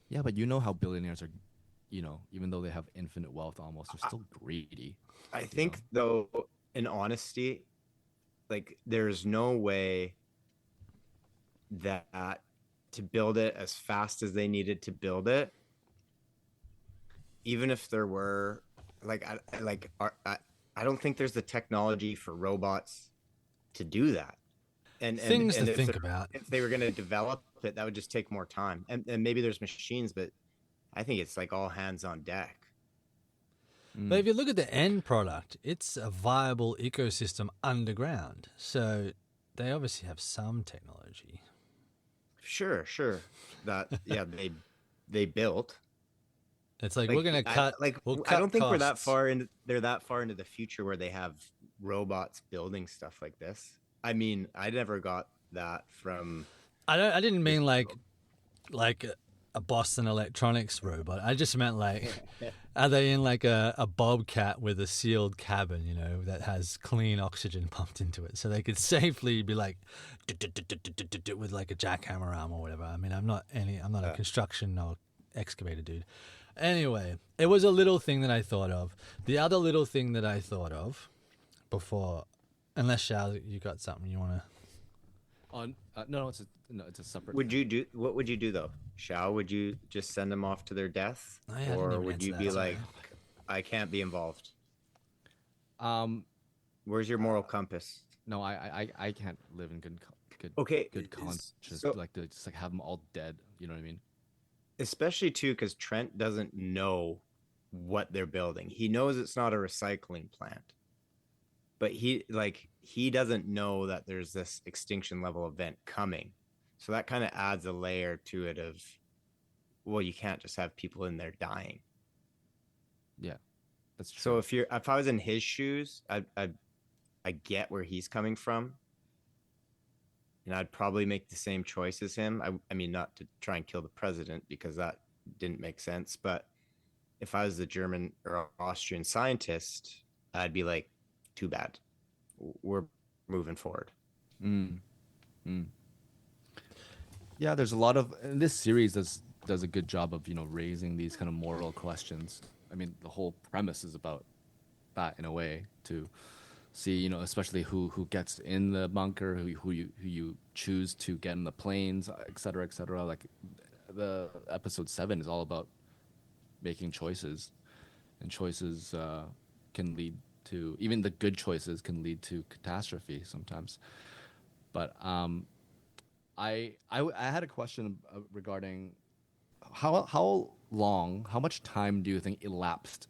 Yeah, but how billionaires are, even though they have infinite wealth almost, they're still greedy. I think, though, in honesty, like, there's no way that to build it as fast as they needed to build it, even if there were, I don't think there's the technology for robots to do that. And things to think about. If they were going to develop it, that would just take more time. And maybe there's machines, but I think it's like all hands on deck. But if you look at the end product, it's a viable ecosystem underground. So they obviously have some technology. Sure. That they built. It's like, we're gonna cut. We'll cut I don't think costs. they're that far into the future where they have robots building stuff like this. I mean, I never got that from. I didn't mean like a Boston Electronics robot. I just meant like, are they in like a Bobcat with a sealed cabin, that has clean oxygen pumped into it, so they could safely be like with like a jackhammer arm or whatever. I mean, I'm not a construction or excavator dude. Anyway, it was a little thing that I thought of. The other little thing that I thought of before, unless Shao, you got something you want to. No, it's a separate. What would you do though, Shao? Would you just send them off to their death, or would you be like, I can't be involved? Where's your moral compass? No, I can't live in good conscience. So, to just have them all dead. You know what I mean? Especially too, because Trent doesn't know what they're building. He knows it's not a recycling plant, but he doesn't know that there's this extinction level event coming. So that kind of adds a layer to it of, well, you can't just have people in there dying. Yeah, that's true. So if I was in his shoes, I get where he's coming from. and I'd probably make the same choice as him. I mean, not to try and kill the president because that didn't make sense, but if I was the German or Austrian scientist, I'd be like, too bad. We're moving forward. Mm. Mm. Yeah, there's a lot of, and this series does a good job of, you know, raising these kind of moral questions. I mean, the whole premise is about that in a way, to see, you know, especially who gets in the bunker, who you choose to get in the planes, et cetera, et cetera. Like the episode 7 is all about making choices, and choices can lead to, even the good choices can lead to catastrophe sometimes. But I had a question regarding how much time do you think elapsed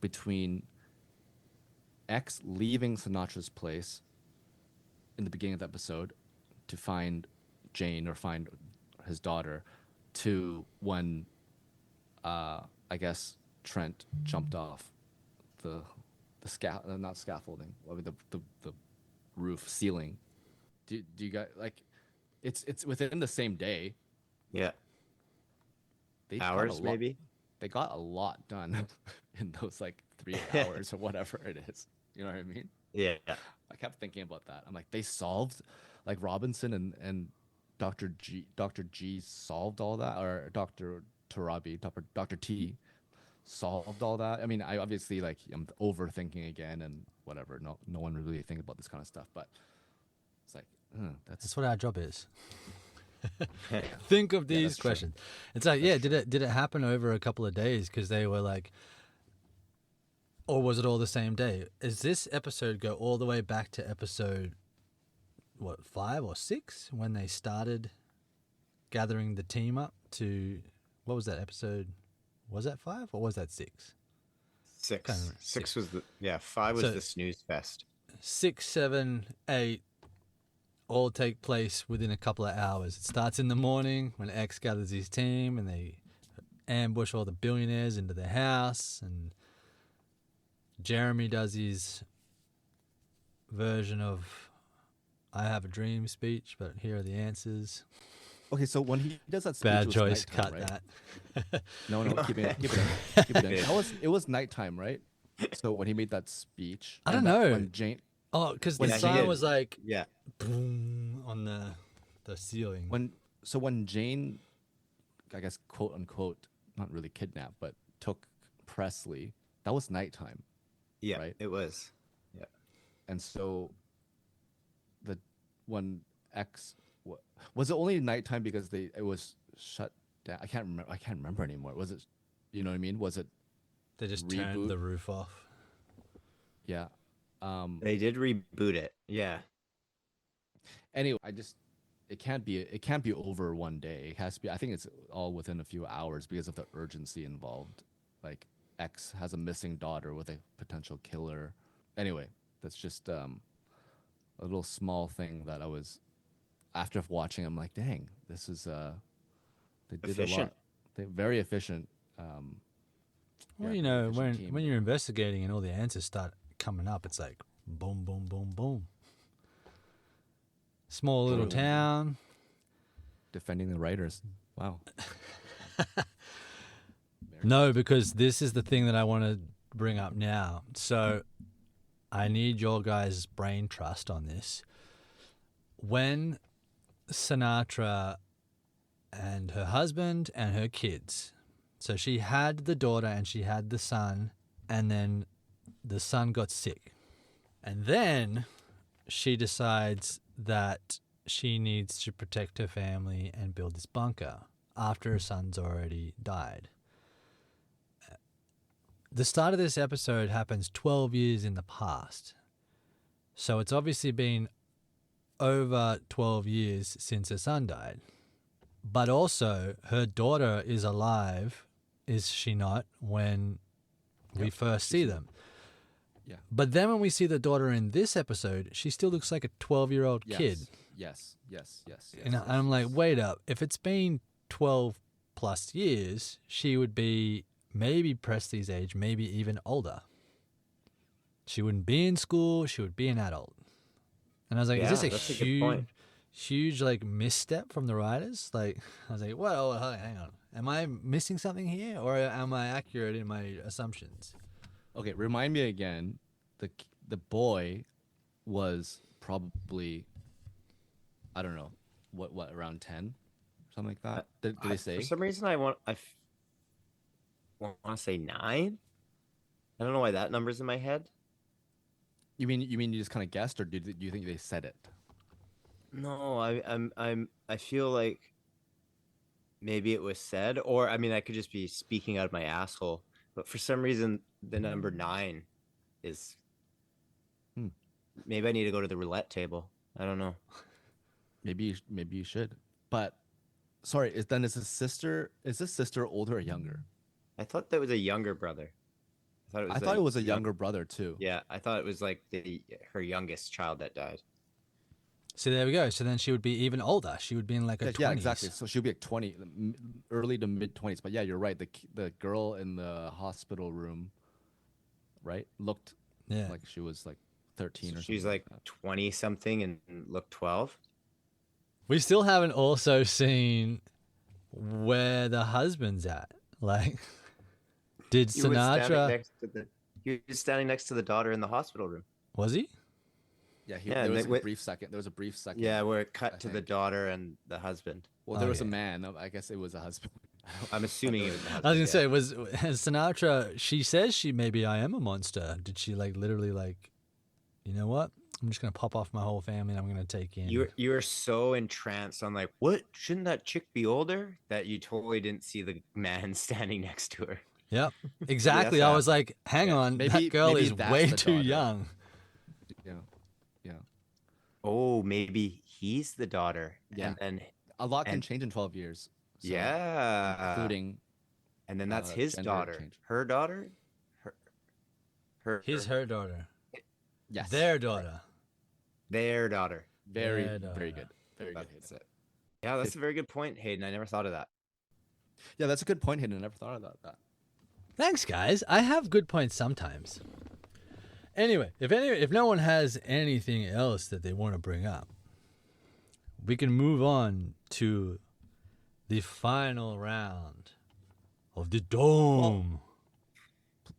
between X leaving Sinatra's place in the beginning of the episode to find Jane or find his daughter, to when I guess Trent jumped off the not scaffolding, I mean the roof ceiling. Do you guys like? It's within the same day. Yeah. They Hours, maybe? They got a lot done in those like 3 hours or whatever it is. You know what I mean? Yeah. I kept thinking about that. I'm like, they solved, like Robinson and Dr. G solved all that, or Dr. Tarabi, Dr. T solved all that. I mean, I obviously, like, I'm overthinking again and whatever. No one really thinks about this kind of stuff, but it's like, that's what our job is. Think of these questions. True. It's like, that's true. Did it happen over a couple of days? Because they were like, or was it all the same day? Is this episode go all the way back to episode, 5 or 6, when they started gathering the team up to, what was that episode? Was that 5 or was that 6? 6. 6 was 5 was the snooze fest. 6, 7, 8 all take place within a couple of hours. It starts in the morning when X gathers his team and they ambush all the billionaires into their house, and Jeremy does his version of I have a dream speech, but here are the answers. Okay, so when he does that speech, bad choice, nighttime, cut right? that. No, keep it in. It was nighttime, right? So when he made that speech, I don't know. When Jane, because the sun was like, boom on the ceiling. When Jane, I guess, quote unquote, not really kidnapped, but took Presley, that was nighttime. Yeah, right? It was. Yeah. And so when X, was it only nighttime because it was shut down? I can't remember anymore. Was it, you know what I mean? Was it they just turned the roof off? Yeah. They did reboot it. Yeah. Anyway, it can't be over one day. It has to be, I think it's all within a few hours because of the urgency involved. Like, X has a missing daughter with a potential killer. Anyway, that's just a little small thing that I was, after watching, I'm like, dang, this is they did efficient. A lot. They're very efficient. Well, you know, when you're investigating and all the answers start coming up, it's like boom, boom, boom, boom. Small little town. Defending the writers. Wow. No, because this is the thing that I want to bring up now. So I need your guys' brain trust on this. When Sinatra and her husband and her kids, so she had the daughter and she had the son, and then the son got sick. And then she decides that she needs to protect her family and build this bunker after her son's already died. The start of this episode happens 12 years in the past. So it's obviously been over 12 years since her son died. But also, her daughter is alive, is she not, when we first see them? Yeah. But then when we see the daughter in this episode, she still looks like a 12-year-old kid. Yes. And I'm like, wait up. If it's been 12 plus years, she would be maybe Presley's age, maybe even older. She wouldn't be in school. She would be an adult. And I was like, is this a huge like misstep from the writers. Like I was like, well, hang on, am I missing something here, or am I accurate in my assumptions? Okay, remind me again. The boy was probably, I don't know, what around 10, something like that. Did they say? For some reason, want to say 9. I don't know why that number's in my head. You mean you just kind of guessed, or do you think they said it? No, I feel like maybe it was said, or I mean, I could just be speaking out of my asshole. But for some reason, the number 9 is. Maybe I need to go to the roulette table. I don't know. Maybe you should. But sorry, is this sister older or younger? I thought that was a younger brother. I thought it was a younger brother too. Yeah, I thought it was like her youngest child that died. So there we go. So then she would be even older. She would be in like her 20s. Yeah, exactly. So she'd be like 20, early to mid 20s. But yeah, you're right. The girl in the hospital room, right, looked like she was like 13 or something. She's like 20 something and looked 12. We still haven't also seen where the husband's at. Like, did Sinatra? He was standing next to the daughter in the hospital room. Was he? Yeah, there was a brief second. There was a brief second. Yeah, where it cut to the daughter and the husband. Well, there was a man. I guess it was a husband. I'm assuming it was the husband. I was gonna say, was Sinatra? She says maybe I am a monster. Did she like literally like, you know what? I'm just gonna pop off my whole family and I'm gonna take in. You were so entranced on like, what? Shouldn't that chick be older? That you totally didn't see the man standing next to her. Yep, exactly. I was like, hang on, that girl is way too young. Yeah. Oh, maybe he's the daughter. Yeah. And a lot can change in 12 years. So, yeah. Including. And then that's his daughter. Change. Her daughter? Her daughter. Yes. Their daughter. Their daughter. Very good. Very good. That's it. Yeah, that's a very good point, Hayden. I never thought of that. Yeah, that's a good point, Hayden. I never thought about that. Thanks, guys. I have good points sometimes. Anyway, if no one has anything else that they want to bring up, we can move on to the final round of the Dome. Well,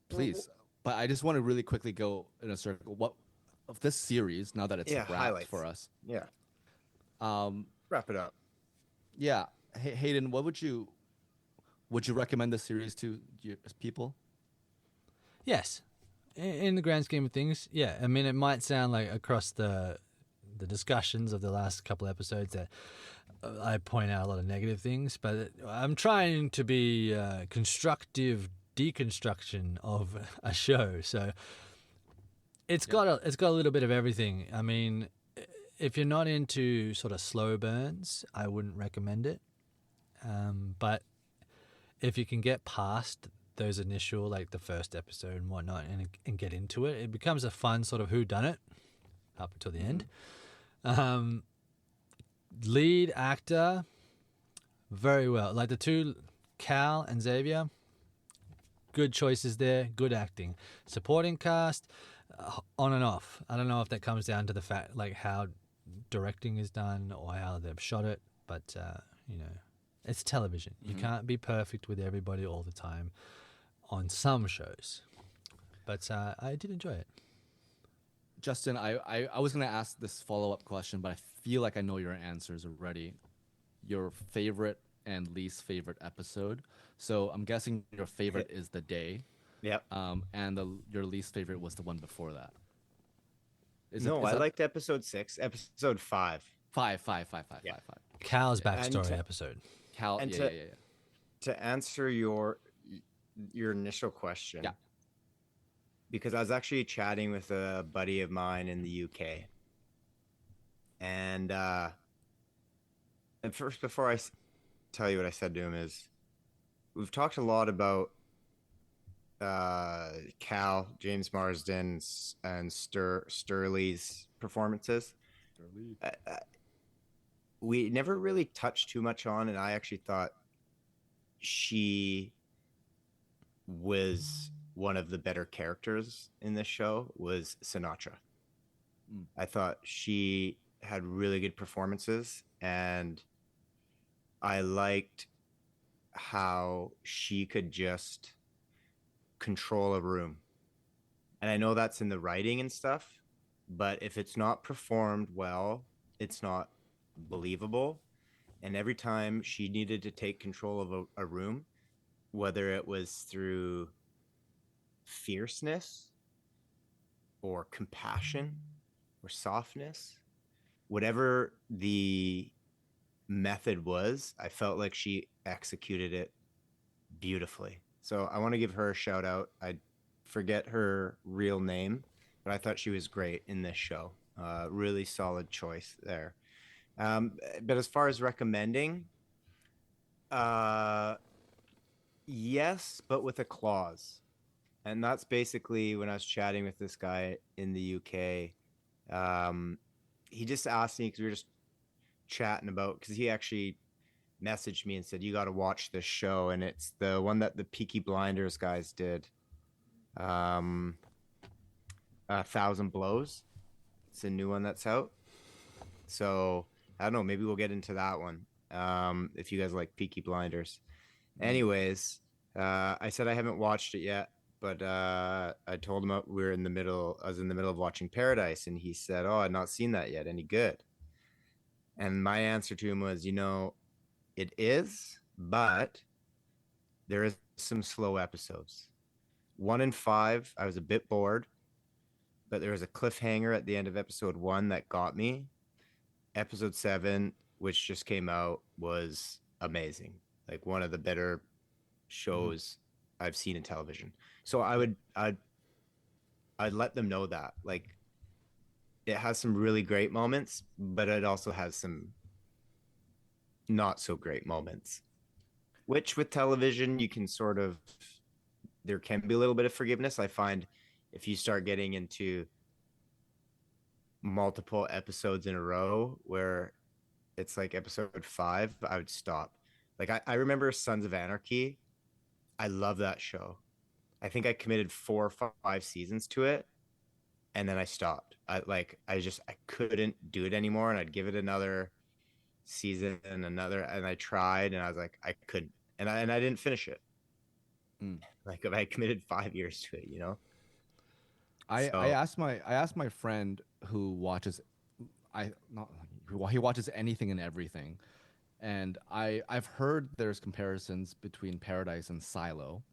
please, but I just want to really quickly go in a circle. What of this series now that it's wrapped highlights for us? Yeah. Wrap it up. Yeah, Hayden, what would you recommend this series to people? Yes. In the grand scheme of things, yeah. I mean, it might sound like across the discussions of the last couple episodes that I point out a lot of negative things, but I'm trying to be constructive deconstruction of a show. So it's got a little bit of everything. I mean, if you're not into sort of slow burns, I wouldn't recommend it. But if you can get past those initial, like the first episode and whatnot, and get into it, it becomes a fun sort of whodunit up until the end. Lead actor, very well. Like the two, Cal and Xavier, good choices there, good acting. Supporting cast, on and off. I don't know if that comes down to the fact, like how directing is done or how they've shot it, but it's television. You can't be perfect with everybody all the time on some shows, but I did enjoy it. Justin, I was going to ask this follow-up question, but I feel like I know your answers already. Your favorite and least favorite episode. So I'm guessing your favorite is The Day. Yep. And your least favorite was the one before that. I liked episode 6, episode 5. Five. Cal's backstory episode. Cal, and to answer your initial question. Yeah. Because I was actually chatting with a buddy of mine in the UK. And first, before I tell you what I said to him, is we've talked a lot about Cal, James Marsden, and Sturley's performances. We never really touched too much on, and I actually thought she was one of the better characters in this show was Sinatra. I thought she had really good performances, and I liked how she could just control a room. And I know that's in the writing and stuff, but if it's not performed well, it's not believable. And every time she needed to take control of a room, whether it was through fierceness or compassion or softness, whatever the method was, I felt like she executed it beautifully. So I want to give her a shout out. I forget her real name, but I thought she was great in this show. Really solid choice there. But as far as recommending, yes, but with a clause. And that's basically when I was chatting with this guy in the UK. He just asked me because we were just chatting about, because he actually messaged me and said, "You got to watch this show." And it's the one that the Peaky Blinders guys did. A Thousand Blows. It's a new one that's out. So I don't know. Maybe we'll get into that one. If you guys like Peaky Blinders. Anyways, I said I haven't watched it yet, but I told him I was in the middle of watching Paradise, and he said, "Oh, I've not seen that yet. Any good?" And my answer to him was, it is, but there is some slow episodes. 1 and 5, I was a bit bored, but there was a cliffhanger at the end of episode 1 that got me. Episode 7, which just came out, was amazing. Like one of the better shows I've seen in television. So I'd let them know that. Like, it has some really great moments, but it also has some not so great moments, which with television, you can sort of, there can be a little bit of forgiveness. I find if you start getting into multiple episodes in a row where it's like episode 5, I would stop. Like I remember Sons of Anarchy. I love that show. I think I committed 4 or 5 seasons to it, and then I stopped. I couldn't do it anymore, and I'd give it another season and I tried, and I was like, I couldn't, and I didn't finish it. Like I committed 5 years to it, I asked my friend who watches, he watches anything and everything, and I've heard there's comparisons between Paradise and Silo,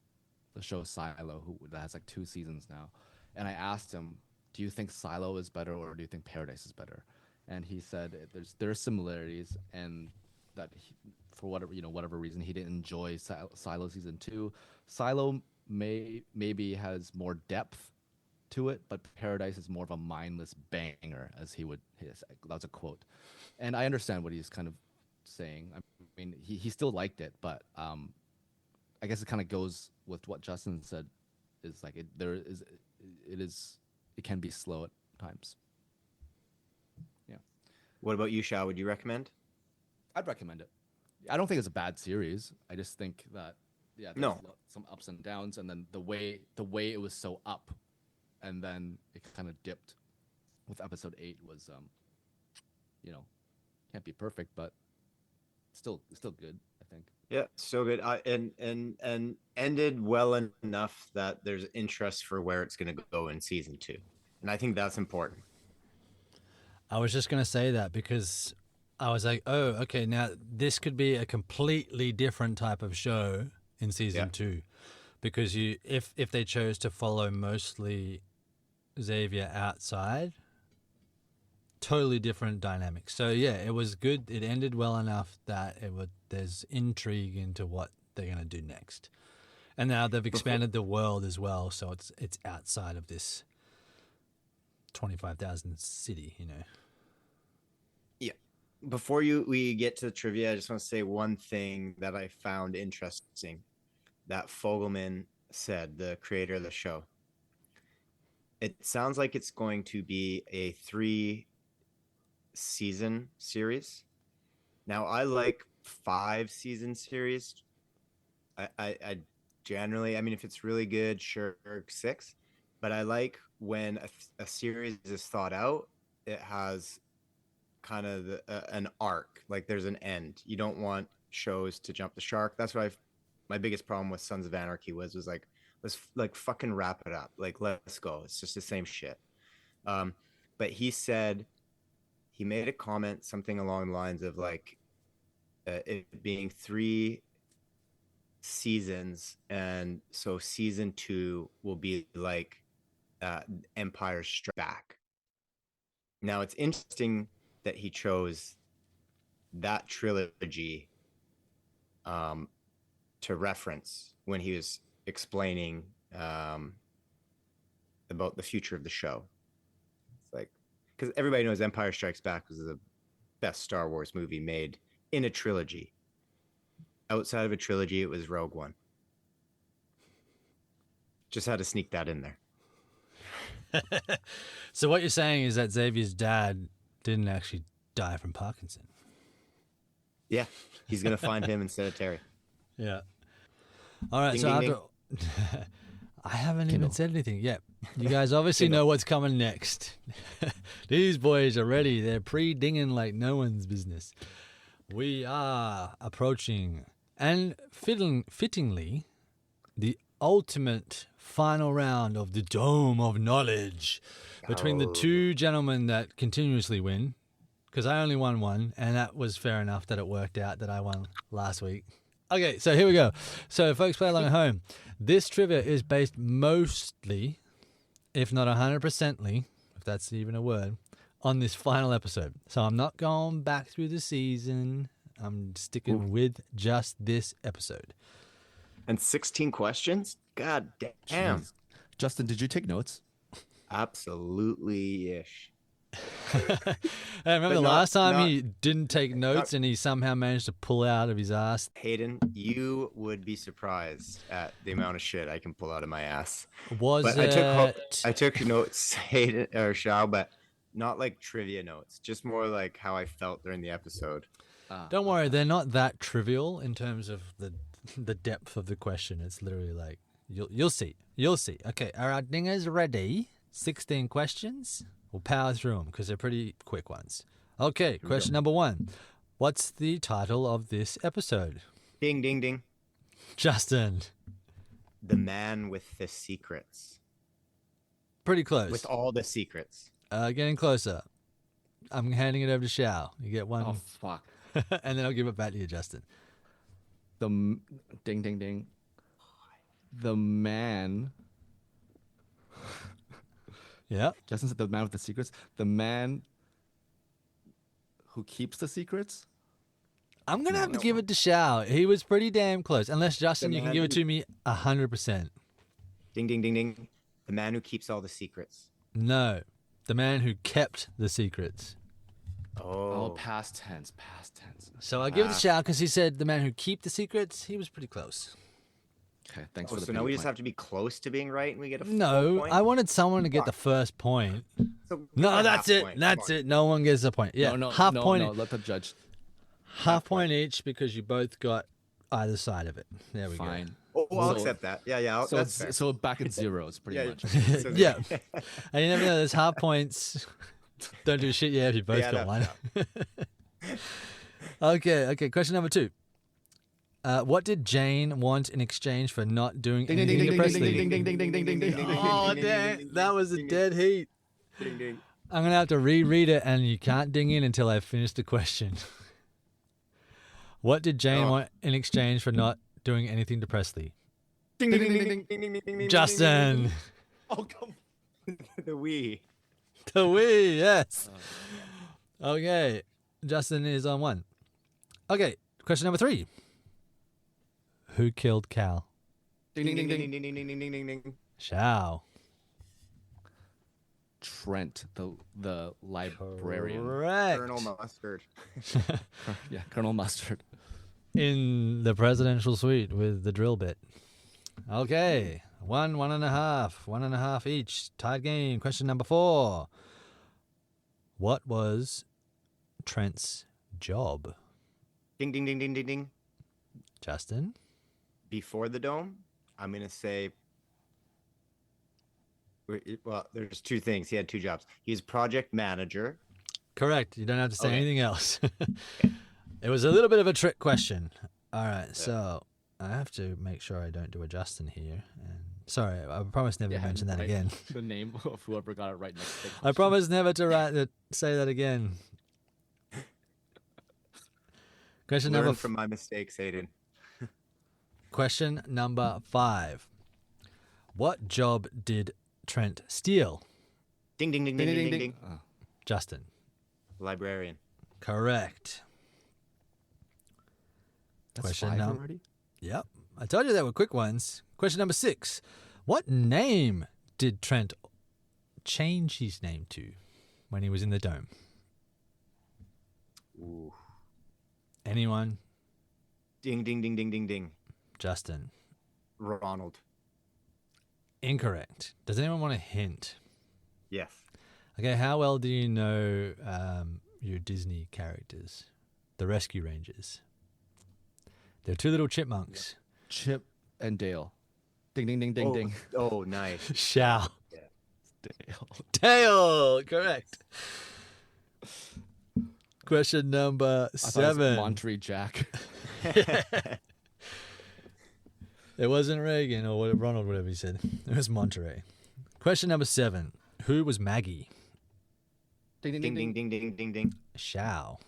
the show Silo, that has like 2 seasons now, and I asked him, do you think Silo is better or do you think Paradise is better? And he said there's similarities, and that for whatever reason he didn't enjoy Silo season 2. Silo maybe has more depth to it, but Paradise is more of a mindless banger, as that's a quote. And I understand what he's kind of saying. I mean, he still liked it, but I guess it kind of goes with what Justin said, is like it can be slow at times. Yeah. What about you, Shao? Would you recommend? I'd recommend it. I don't think it's a bad series. I just think that there's some ups and downs, and then the way it was so up, and then it kind of dipped with episode 8 was can't be perfect, but still good, I think. Yeah, so good. And ended well enough that there's interest for where it's going to go in season 2, and I think that's important. I was just going to say that because I was like, oh, okay, now this could be a completely different type of show in season 2, because if they chose to follow mostly Xavier outside, totally different dynamics. So yeah, it was good. It ended well enough that there's intrigue into what they're going to do next, and now they've expanded the world as well, so it's outside of this 25,000 city, Yeah. Before we get to the trivia, I just want to say one thing that I found interesting that Fogelman said, the creator of the show. It sounds like it's going to be a 3-season series. Now, I like 5-season series. I generally, I mean, if it's really good, sure, 6. But I like when a series is thought out. It has kind of an arc. Like there's an end. You don't want shows to jump the shark. That's what my biggest problem with Sons of Anarchy was like, let's like fucking wrap it up. Like let's go. It's just the same shit. But he made a comment something along the lines of like it being 3 seasons, and so season 2 will be like Empire Strikes Back. Now it's interesting that he chose that trilogy to reference when he was explaining about the future of the show. It's like, because everybody knows Empire Strikes Back was the best Star Wars movie made in a trilogy. Outside of a trilogy, it was Rogue One. Just had to sneak that in there. So what you're saying is that Xavier's dad didn't actually die from Parkinson. Yeah, he's gonna find him instead of Terry. Yeah. All right. Ding, So ding, after I haven't even Kindle. said anything yet. You guys obviously know what's coming next. These boys are ready. They're pre-dinging like no one's business. We are approaching, and fittingly, the ultimate final round of the Dome of Knowledge between the two gentlemen that continuously win. Because I only won one, and that was fair enough that it worked out that I won last week. Okay, so here we go. So folks, play along at home. This trivia is based mostly, if not 100%ly, if that's even a word, on this final episode. So I'm not going back through the season. I'm sticking with just this episode. And 16 questions? God damn. Jeez. Justin, did you take notes? Absolutely-ish. I remember But the not- last time not- he didn't take notes and he somehow managed to pull out of his ass. Hayden, you would be surprised at the amount of shit I can pull out of my ass. Was But it? I took notes, Hayden or Shao, but not like trivia notes, just more like how I felt during the episode. Don't worry, they're not that trivial in terms of the depth of the question. It's literally like you'll see. Okay, are our dingers ready? 16 questions. We'll power through them because they're pretty quick ones. Okay, question number 1. What's the title of this episode? Ding, ding, ding. Justin. The Man with the Secrets. Pretty close. With all the secrets. Getting closer. I'm handing it over to Shao. You get one, Oh fuck. and then I'll give it back to you, Justin. Ding ding ding. The man. Yeah. Justin said the man with the secrets. The man who keeps the secrets. I'm going to have to give it to Shao. He was pretty damn close. Unless, Justin, The you can man give it to me 100%. Ding, ding, ding, ding. The man who keeps all the secrets. No. The man who kept the secrets. Oh, Oh, past tense. Past tense. So I'll give it to Shao because he said the man who keep the secrets. He was pretty close. Okay, thanks oh for the so now we just point. have to be close to being right and we get a full No, point? I wanted someone to get the first point. So give No, a that's half it. point. That's Come on. it. No one gets a point. Yeah, No, half no, point. no. Let the judge. Half point each because you both got either side of it. There we Fine. Oh, I'll So- accept that. Yeah. So That's fair. so back at zeros, pretty Yeah, much. so- Yeah. And you never know. There's half points. Don't do shit. Yeah, if you both Yeah, got no, one. Okay. Question number 2. What did Jane want in exchange for not doing Ding ding anything ding to ding Presley? ding ding ding ding ding ding ding ding. Oh, dang. That was a dead heat. I'm going to have to reread it, and you can't ding in until I finish the question. What did Jane want in exchange for not doing anything to Presley? Ding ding ding ding ding. Justin. Oh come. The Wii. The Wii, yes. Okay. Justin is on 1. Okay. Question number 3. Who killed Cal? Ding ding ding ding. ding. Shao. Trent, the librarian. Correct. Colonel Mustard. Yeah, Colonel Mustard. In the presidential suite with the drill bit. Okay. 1.5. 1.5 each. Tied game. Question number 4. What was Trent's job? Ding, ding, ding, ding, ding, ding. Justin? Before the dome, I'm going to say, well, there's 2 things. He had 2 jobs. He was project manager Correct. You don't have to say Okay. anything else. It was a little bit of a trick question. All right, so I have to make sure I don't do a Justin here. And sorry, I promise never to mention that right. again. The name of whoever got it right next to the I question. promise never to say that again. Question Learn number from my mistakes, Hayden. Question number 5. What job did Trent steal? Ding, ding, ding, ding, ding, ding, ding. Oh. Justin. Librarian. Correct. That's Question 5 num- already? Yep. I told you they were quick ones. Question number 6. What name did Trent change his name to when he was in the dome? Ooh. Anyone? Ding, ding, ding, ding, ding, ding. Justin. Ronald. Incorrect. Does anyone want a hint? Yes. Okay, how well do you know your Disney characters? The Rescue Rangers. They're 2 little chipmunks. Chip and Dale. Ding, ding, ding, ding, ding. Oh, nice. Shao. Dale. Dale. Correct. Question number I thought it 7. was Monterey Jack. It wasn't Reagan or Ronald, whatever he said. It was Monterey. Question number 7. Who was Maggie? Ding, ding, Ding, ding, ding, ding, ding, ding, ding. Shao.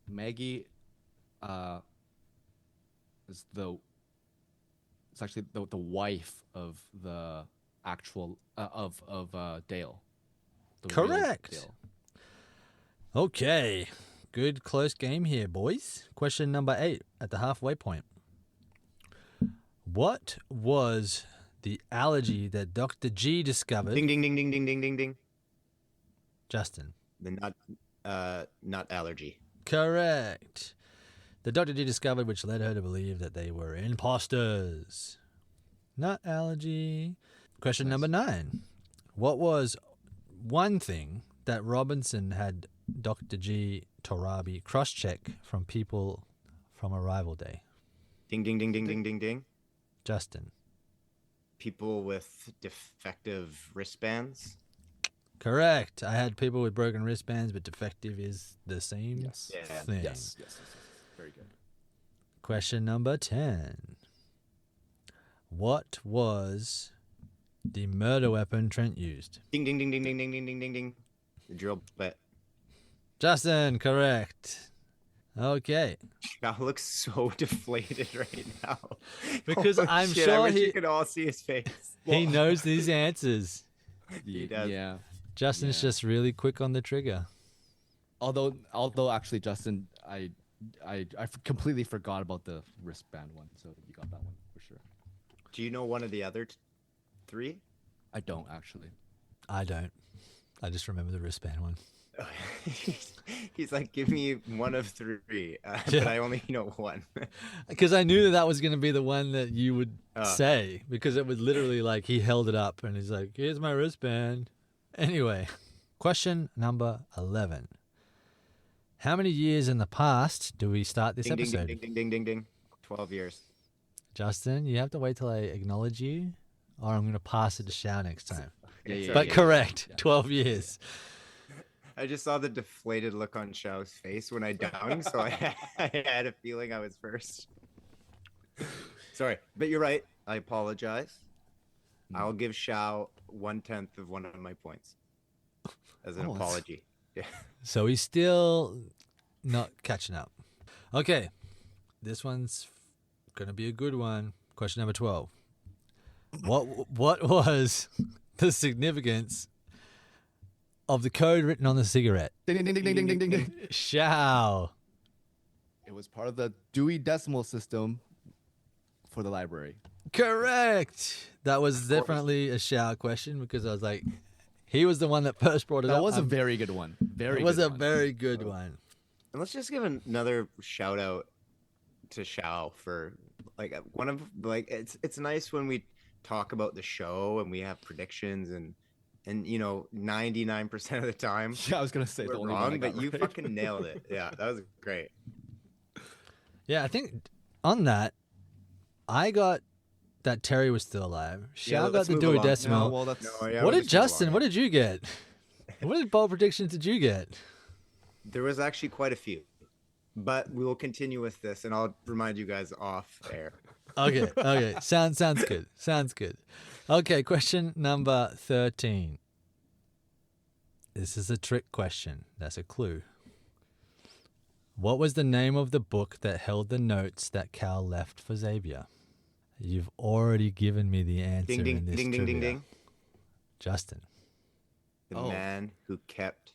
Maggie is it's actually the wife of the actual of Dale. The real Correct. Dale. Okay. Good close game here, boys. Question number 8 at the halfway point. What was the allergy that Dr. G discovered? Ding, ding, ding, ding, ding, ding, ding, ding. Justin. The nut allergy. Correct. The Dr. G discovered, which led her to believe that they were imposters. Nut allergy. Question number 9. What was one thing that Robinson had Dr. G Torabi cross-check from people from Arrival Day? Ding, ding, ding, ding, ding, ding, ding. Justin. People with defective wristbands. Correct. I had people with broken wristbands, but defective is the same Yes. Yeah. thing. Yes. Very good. Question number 10. What was the murder weapon Trent used? Ding, ding, ding, ding, ding, ding, ding, ding, ding, ding. The drill bit. Justin, correct. Okay. That looks so deflated right now. Because Holy I'm shit, sure I wish he- you could all see his face. He knows these answers. He does. Yeah. Justin's Yeah. just really quick on the trigger. Although actually, Justin, I completely forgot about the wristband one, so you got that one for sure. Do you know one of the other 3? I don't actually. I don't. I just remember the wristband one. He's like, give me one of 3, Yeah. but I only know one. Because I knew that was going to be the one that you would Oh. say. Because it was literally like he held it up and he's like, here's my wristband. Anyway, question number 11. How many years in the past do we start this Ding, ding, episode? ding, ding, ding, ding, ding. 12 years. Justin, you have to wait till I acknowledge you or I'm going to pass it to Shao next time. Yeah, But yeah. correct, Yeah. 12 years. I just saw the deflated look on Xiao's face when I downed, so I had a feeling I was first. Sorry, but you're right. I apologize. I'll give Xiao 1/10 of one of my points as an Oh, that's- apology. Yeah. So he's still not catching up. Okay, this one's going to be a good one. Question number 12. What was the significance of the code written on the cigarette? Ding, ding, ding, ding, ding, ding, ding, ding. Shao. It was part of the Dewey Decimal System for the library. Correct. That was definitely a Shao question because I was like, he was the one that first brought it up. That was a I'm- very good one. Very. It was good a one. very good one. And let's just give another shout out to Xiao for like one of like it's nice when we talk about the show and we have predictions and 99% of the time Yeah, I was gonna say we're the only one I wrong, got but you right. fucking nailed it. Yeah, that was great. Yeah, I think on that, I got that Terry was still alive. Shao got let's the move Dewey along. Decimal. No, well, that's No, yeah, What we'll did just move Justin? along. What did you get? What bold predictions did you get? There was actually quite a few, but we will continue with this, and I'll remind you guys off air. Okay. Sounds good. Sounds good. Okay, question number 13. This is a trick question. That's a clue. What was the name of the book that held the notes that Cal left for Xavier? You've already given me the answer Ding, ding, in this ding, ding, trivia. ding, ding. Justin. The Oh. man who kept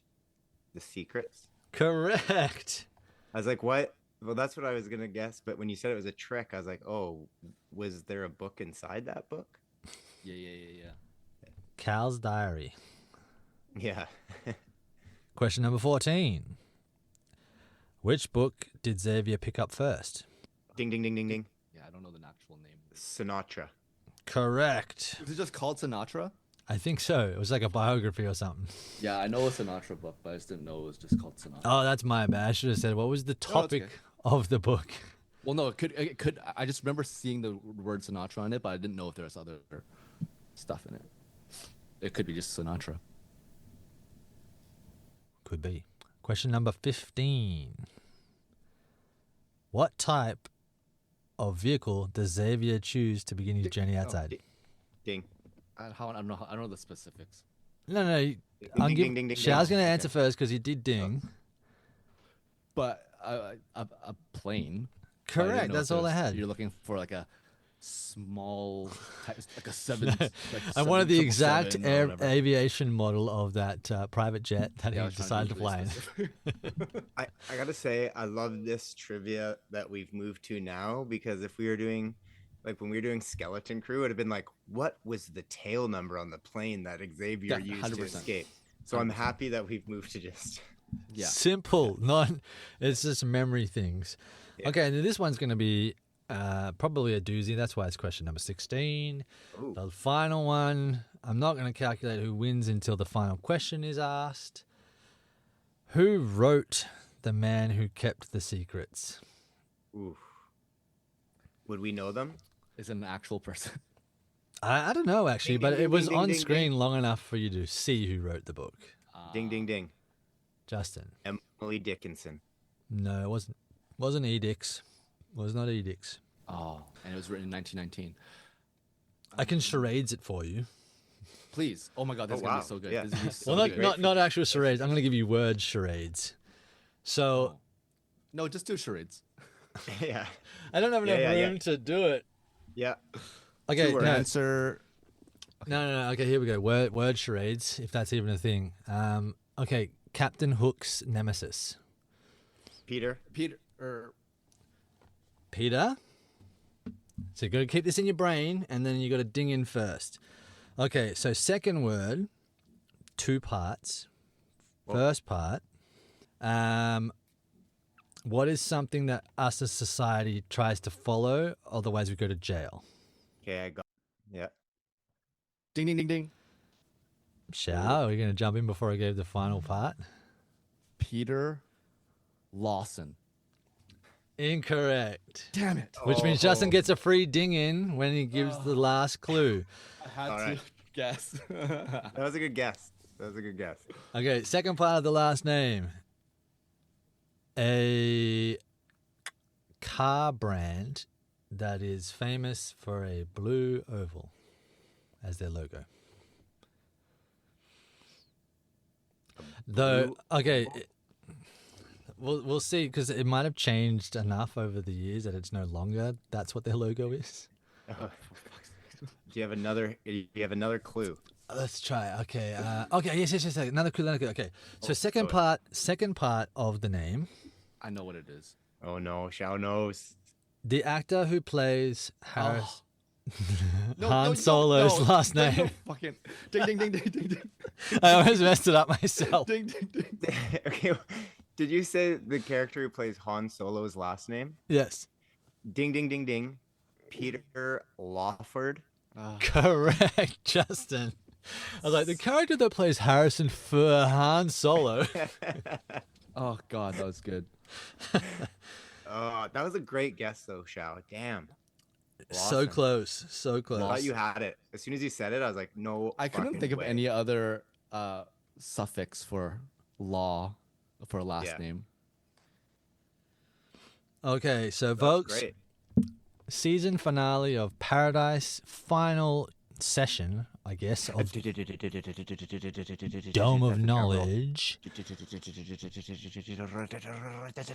the secrets. Correct. I was like, what? Well, that's what I was gonna guess, but when you said it was a trick, I was like, oh, was there a book inside that book? Yeah. Cal's diary. Yeah. Question number 14. Which book did Xavier pick up first? Ding, ding, ding, ding, ding. Yeah, I don't know the actual name. Sinatra. Correct. Was it just called Sinatra? I think so. It was like a biography or something. Yeah, I know a Sinatra book, but I just didn't know it was just called Sinatra. Oh, that's my bad. I should have said, what was the No, that's topic okay. of the book? Well, no, it could. I just remember seeing the word Sinatra on it, but I didn't know if there was other stuff in it. It could be just Sinatra. Could be. Question number 15. What type of vehicle does Xavier choose to begin his journey outside? Ding. I don't know. I don't know the specifics. No. Ding, I'm ding, giving. ding, ding, I was ding. going to answer first because you did ding. But a plane. But I didn't Correct. know That's if all I there's- had. You're looking for like a small, type, like a seven. Like I wanted the exact 777 or whatever. aviation model of that private jet that Yeah, I he was trying decided to be fly in. really specific. I gotta say, I love this trivia that we've moved to now, because if we were doing, like when we were doing Skeleton Crew, it would have been like, what was the tail number on the plane that Xavier Yeah, used to 100%. escape? So I'm 100%. happy that we've moved to just Yeah. Simple. It's just memory things. Yeah. Okay, and this one's going to be probably a doozy. That's why it's question number 16. Ooh. The final one. I'm not going to calculate who wins until the final question is asked. Who wrote The Man Who Kept the Secrets? Ooh. Would we know them? Is it an actual person? I don't know, actually, Ding, but ding, it ding, was ding, on ding, screen long enough for you to see who wrote the book. Ding, ding, ding. Justin. Emily Dickinson. No, it wasn't. Wasn't Edix. Was not Edix. Oh, and it was written in 1919. I can charades it for you. Please. Oh my God, this is Oh, gonna wow. be so good. Yeah. This is gonna be so Well, good. not actual charades. I'm going to give you word charades. So No, just do charades. Yeah. I don't have enough Yeah, yeah, room to do it. Yeah. Okay, Two words. no, Answer. no. Okay, here we go. Word charades, if that's even a thing. Okay, Captain Hook's nemesis. Peter. Peter. Peter. So you got to keep this in your brain, and then you got to ding in first. Okay, so second word, 2 parts. Whoa. First part. What is something that us as society tries to follow? Otherwise, we go to jail. Okay, I got. Yeah. Ding, ding, ding, ding. Shao, are you going to jump in before I gave the final part? Peter Lawson. Incorrect. Damn it. Which means Justin gets a free ding in when he gives the last clue. I had All to right. guess. That was a good guess. Okay, second part of the last name. A car brand that is famous for a blue oval as their logo. Though, okay, we'll see, because it might have changed enough over the years that it's no longer that's what their logo is. Do you have another? You have another clue. Let's try. Okay. Okay. Yes. Another clue. Okay. So Oh, second part of the name. I know what it is. Oh no, Shao knows. The actor who plays Harris No, Han Solo's last no, name. fucking ding, ding, ding, ding, ding, ding. I almost messed it up myself. Ding, ding, ding. Okay, did you say the character who plays Han Solo's last name? Yes. Ding, ding, ding, ding. Peter Lawford. Correct, Justin. I was like, the character that plays Harrison for Han Solo. Oh God, that was good. Oh, that was a great guess though, Shao. Damn. So Awesome. close. So I close. thought you had it. As soon as you said it, I was like, no. I couldn't fucking think of way. any other suffix for law for a last Yeah. name. Okay, so That's folks, great. season finale of Paradise, final session, I guess, of Dome of Knowledge.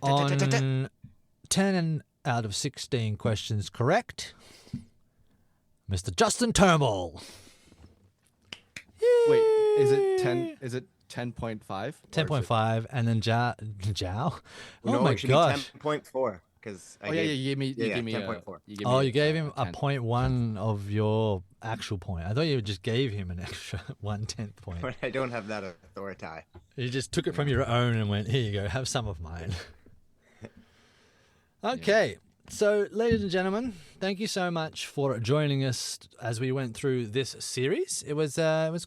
On 10 out of 16 questions correct, Mr. Justin Turnbull. Wait, is it 10? Is it 10.5? 10.5, and then Jao. Oh No, my it should gosh. be 10.4 because Oh yeah, you gave me. You yeah, gave me 10.4. Oh, you gave him a 10. 0.1 of your actual point. I thought you just gave him an extra 1/10 point. But I don't have that authority. You just took it from your own and went, here you go, have some of mine. Okay, so ladies and gentlemen, thank you so much for joining us as we went through this series. It was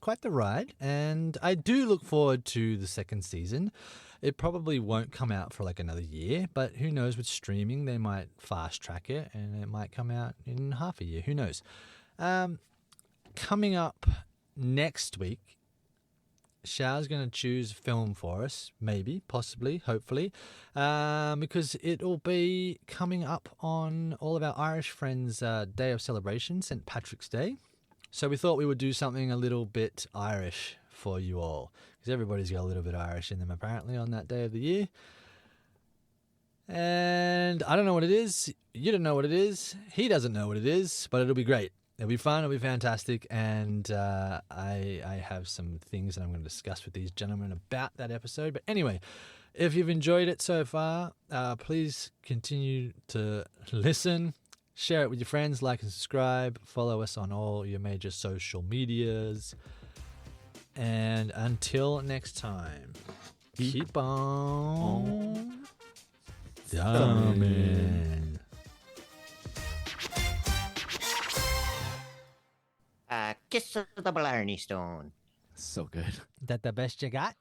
quite the ride, and I do look forward to the second season. It probably won't come out for like another year, but who knows, with streaming they might fast track it and it might come out in half a year. Who knows? Coming up next week, Xiao's going to choose a film for us, maybe, possibly, hopefully, because it'll be coming up on all of our Irish friends' day of celebration, St. Patrick's Day. So we thought we would do something a little bit Irish for you all, because everybody's got a little bit Irish in them apparently on that day of the year. And I don't know what it is, you don't know what it is, he doesn't know what it is, but it'll be great. It'll be fun, it'll be fantastic, and I have some things that I'm going to discuss with these gentlemen about that episode. But anyway, if you've enjoyed it so far, please continue to listen, share it with your friends, like and subscribe, follow us on all your major social medias, and until next time, keep on thumbing. Kiss of the Blarney Stone. So good. That the best you got?